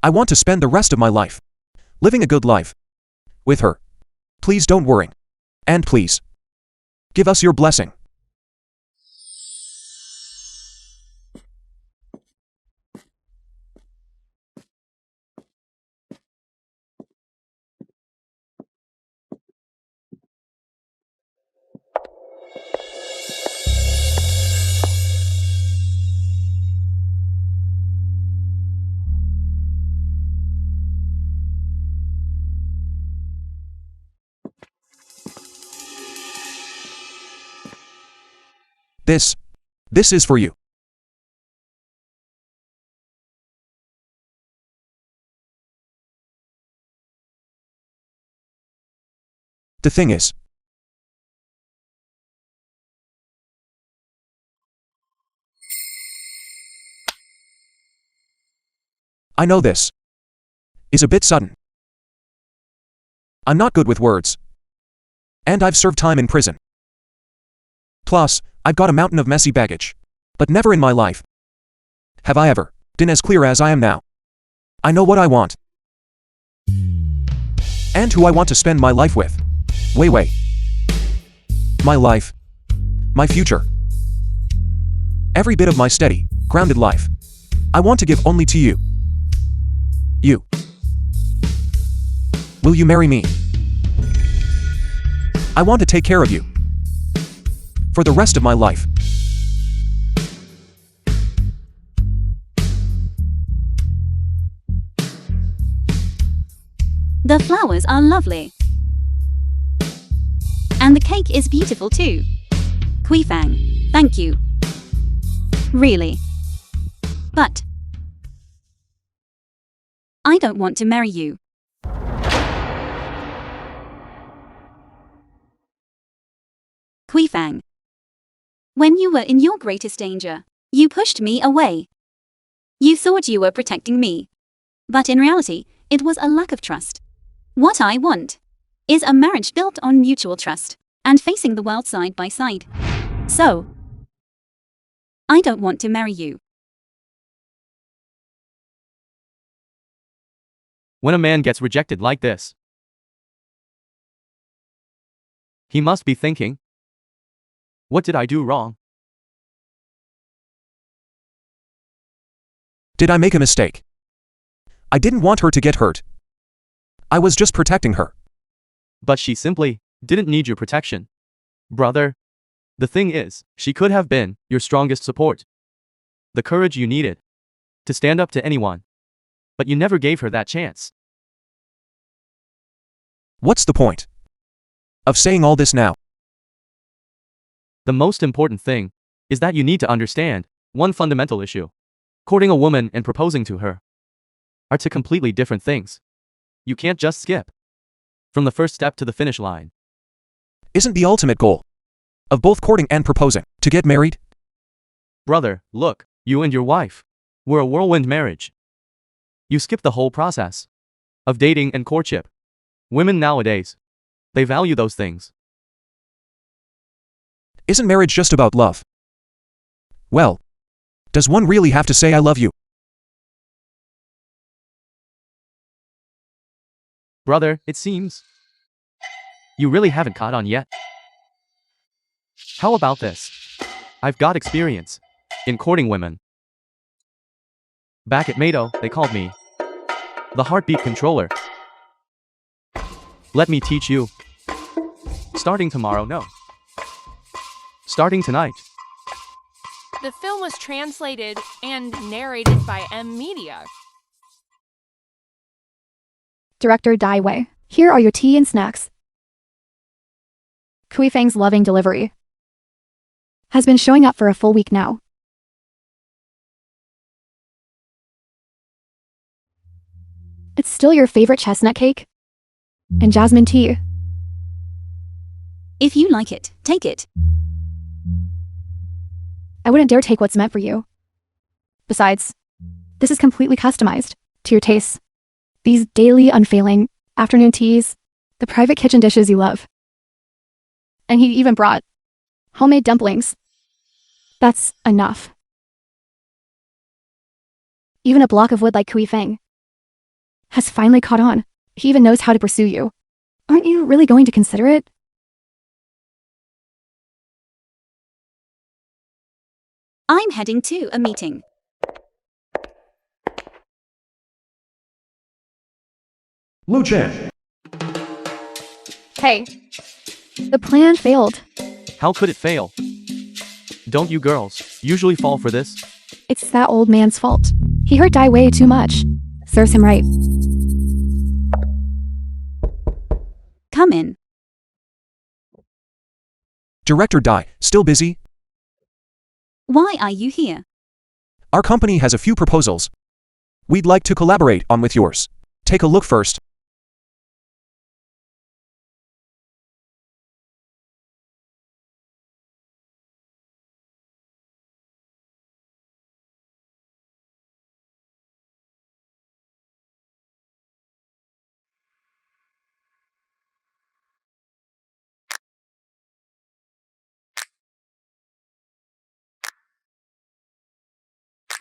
I want to spend the rest of my life living a good life with her. Please don't worry. And please, give us your blessing. This is for you. The thing is, I know this is a bit sudden. I'm not good with words. And I've served time in prison. Plus, I've got a mountain of messy baggage. But never in my life have I ever been as clear as I am now. I know what I want. And who I want to spend my life with. Wait. My life. My future. Every bit of my steady, grounded life. I want to give only to you. You. Will you marry me? I want to take care of you. For the rest of my life. The flowers are lovely. And the cake is beautiful too. Kui Fang, thank you. Really. But I don't want to marry you. Kui Fang. When you were in your greatest danger, you pushed me away. You thought you were protecting me. But in reality, it was a lack of trust. What I want is a marriage built on mutual trust and facing the world side by side. So, I don't want to marry you. When a man gets rejected like this, he must be thinking, what did I do wrong? Did I make a mistake? I didn't want her to get hurt. I was just protecting her. But she simply didn't need your protection. Brother, the thing is, she could have been your strongest support. The courage you needed to stand up to anyone. But you never gave her that chance. What's the point of saying all this now? The most important thing is that you need to understand one fundamental issue. Courting a woman and proposing to her are two completely different things. You can't just skip from the first step to the finish line. Isn't the ultimate goal of both courting and proposing to get married? Brother, look, you and your wife were a whirlwind marriage. You skipped the whole process of dating and courtship. Women nowadays, they value those things. Isn't marriage just about love? Well, does one really have to say I love you? Brother, it seems you really haven't caught on yet. How about this? I've got experience in courting women. Back at Mado, they called me the heartbeat controller. Let me teach you. Starting tomorrow, no. Starting tonight. The film was translated and narrated by M Media. Director Dai Wei. Here are your tea and snacks. Kui Fang's loving delivery has been showing up for a full week now. It's still your favorite chestnut cake and jasmine tea. If you like it, take it. I wouldn't dare take what's meant for you. Besides, this is completely customized to your tastes. These daily, unfailing afternoon teas, the private kitchen dishes you love. And he even brought homemade dumplings. That's enough. Even a block of wood like Kui Fang has finally caught on. He even knows how to pursue you. Aren't you really going to consider it? I'm heading to a meeting. Lu Chan. Hey, the plan failed. How could it fail? Don't you girls usually fall for this? It's that old man's fault. He hurt Dai Wei too much. Serves him right. Come in. Director Dai, still busy? Why are you here? Our company has a few proposals we'd like to collaborate on with yours. Take a look first.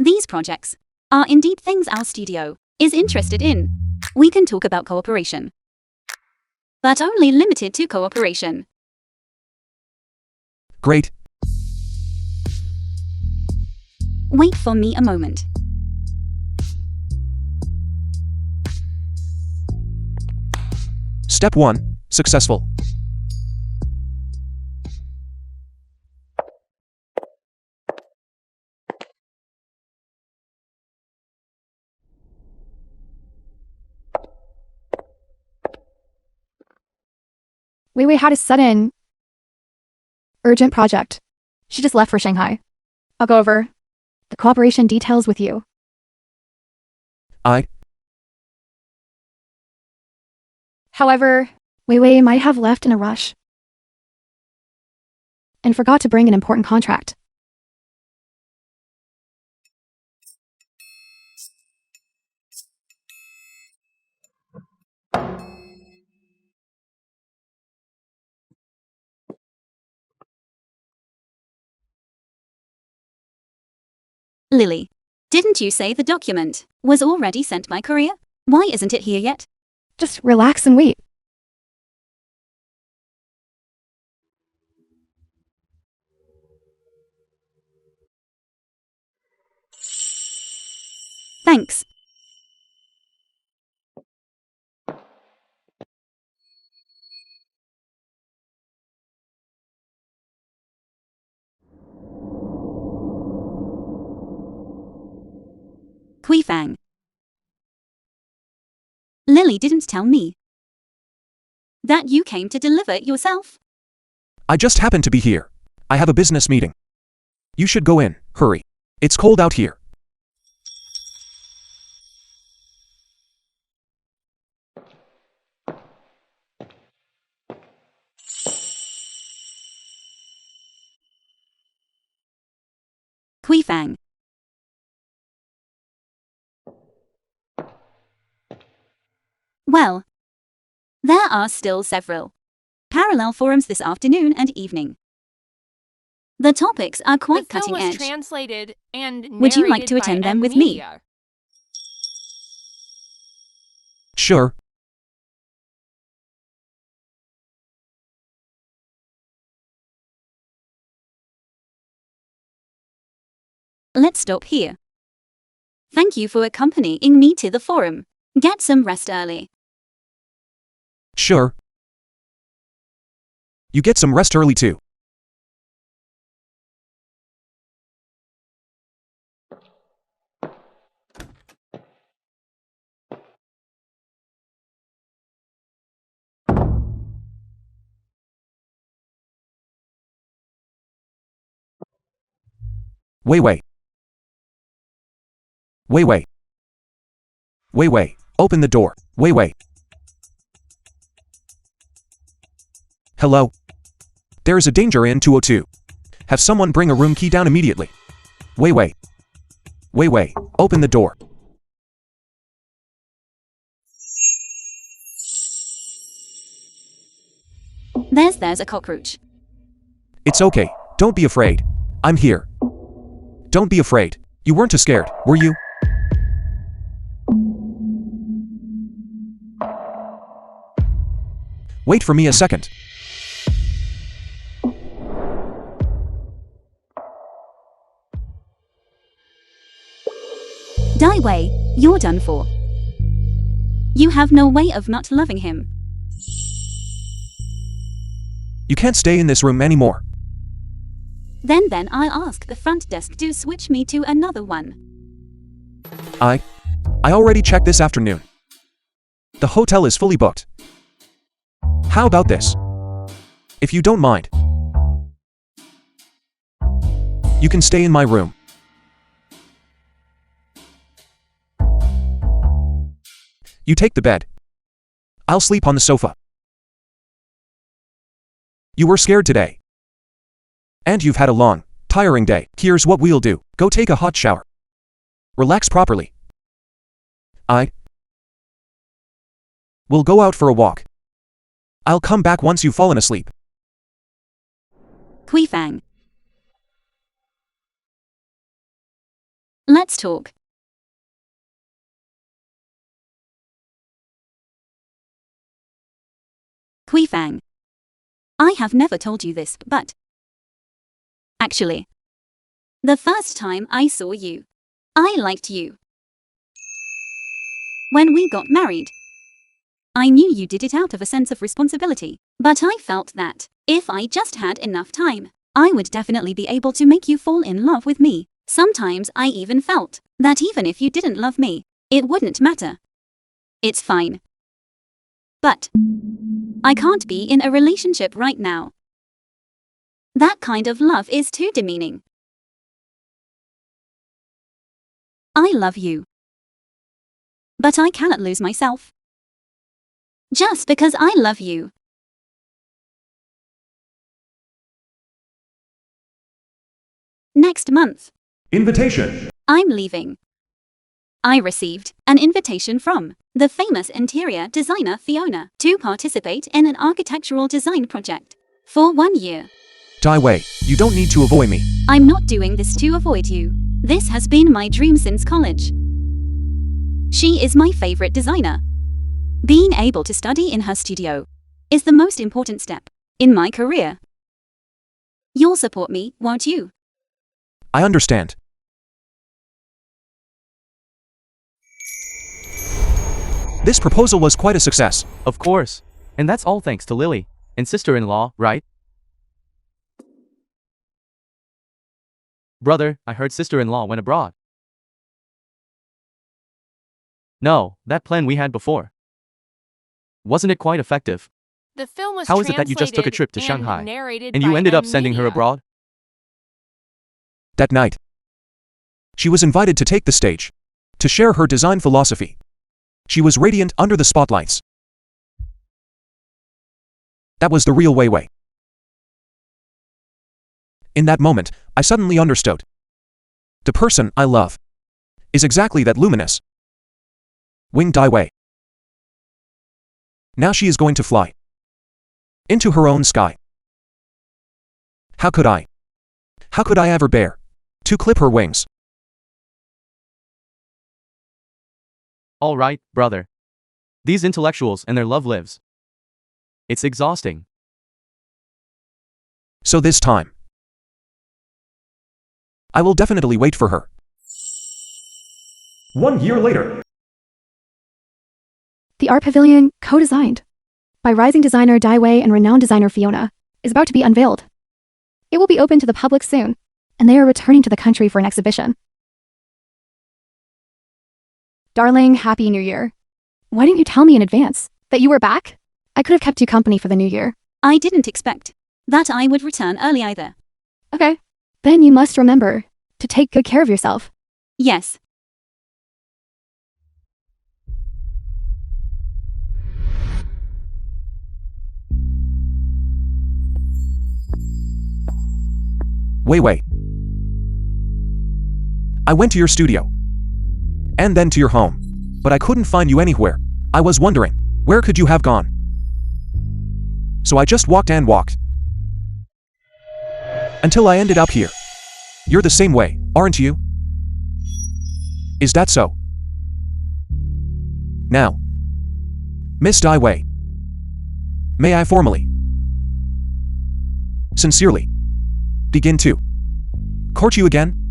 These projects are indeed things our studio is interested in. We can talk about cooperation, but only limited to cooperation. Great. Wait for me a moment. Step 1. Successful. Wei had a sudden urgent project. She just left for Shanghai. I'll go over the cooperation details with you. However, Wei might have left in a rush and forgot to bring an important contract. Lily, didn't you say the document was already sent by courier? Why isn't it here yet? Just relax and wait. Thanks. Fang. Lily didn't tell me that you came to deliver it yourself. I just happened to be here. I have a business meeting. You should go in, hurry. It's cold out here. Fang. Well, there are still several parallel forums this afternoon and evening. The topics are quite the film cutting was edge. translated and Would you like narrated to attend by them M with me? Media. Sure. Let's stop here. Thank you for accompanying me to the forum. Get some rest early. Sure. You get some rest early too. Wei. Open the door. Wei. Hello? There is a danger in 202. Have someone bring a room key down immediately. Wei. Open the door. There's a cockroach. It's okay. Don't be afraid. I'm here. Don't be afraid. You weren't too scared, were you? Wait for me a second. Die Wei, you're done for. You have no way of not loving him. You can't stay in this room anymore. Then I'll ask the front desk to switch me to another one. I already checked this afternoon. The hotel is fully booked. How about this? If you don't mind, you can stay in my room. You take the bed. I'll sleep on the sofa. You were scared today. And you've had a long, tiring day. Here's what we'll do. Go take a hot shower. Relax properly. We'll go out for a walk. I'll come back once you've fallen asleep. Fang. Let's talk. Fang. I have never told you this, but actually, the first time I saw you, I liked you. When we got married, I knew you did it out of a sense of responsibility, but I felt that if I just had enough time, I would definitely be able to make you fall in love with me. Sometimes I even felt that even if you didn't love me, it wouldn't matter. It's fine. But I can't be in a relationship right now. That kind of love is too demeaning. I love you. But I cannot lose myself. Just because I love you. Next month. Invitation. I'm leaving. I received an invitation from the famous interior designer Fiona to participate in an architectural design project for 1 year. Dai Wei, you don't need to avoid me. I'm not doing this to avoid you. This has been my dream since college. She is my favorite designer. Being able to study in her studio is the most important step in my career. You'll support me, won't you? I understand. This proposal was quite a success. Of course. And that's all thanks to Lily and sister-in-law, right? Brother, I heard sister-in-law went abroad. No, that plan we had before. Wasn't it quite effective? The film was How is it that you just took a trip to translated Shanghai, and narrated and you by ended up M sending her Media. abroad? That night, she was invited to take the stage to share her design philosophy. She was radiant under the spotlights. That was the real Wei Wei. In that moment, I suddenly understood. The person I love is exactly that luminous wing Dai Wei. Now she is going to fly into her own sky. How could I ever bear to clip her wings? All right, brother. These intellectuals and their love lives. It's exhausting. So this time, I will definitely wait for her. 1 year later. The art pavilion, co-designed by rising designer Dai Wei and renowned designer Fiona, is about to be unveiled. It will be open to the public soon, and they are returning to the country for an exhibition. Darling, Happy New Year. Why didn't you tell me in advance that you were back? I could have kept you company for the new year. I didn't expect that I would return early either. Okay. Then you must remember to take good care of yourself. Yes. Wei Wei. I went to your studio. And then to your home. But I couldn't find you anywhere. I was wondering, where could you have gone? So I just walked and walked. Until I ended up here. You're the same way, aren't you? Is that so? Now, Miss Dai Wei, may I formally, sincerely, begin to court you again?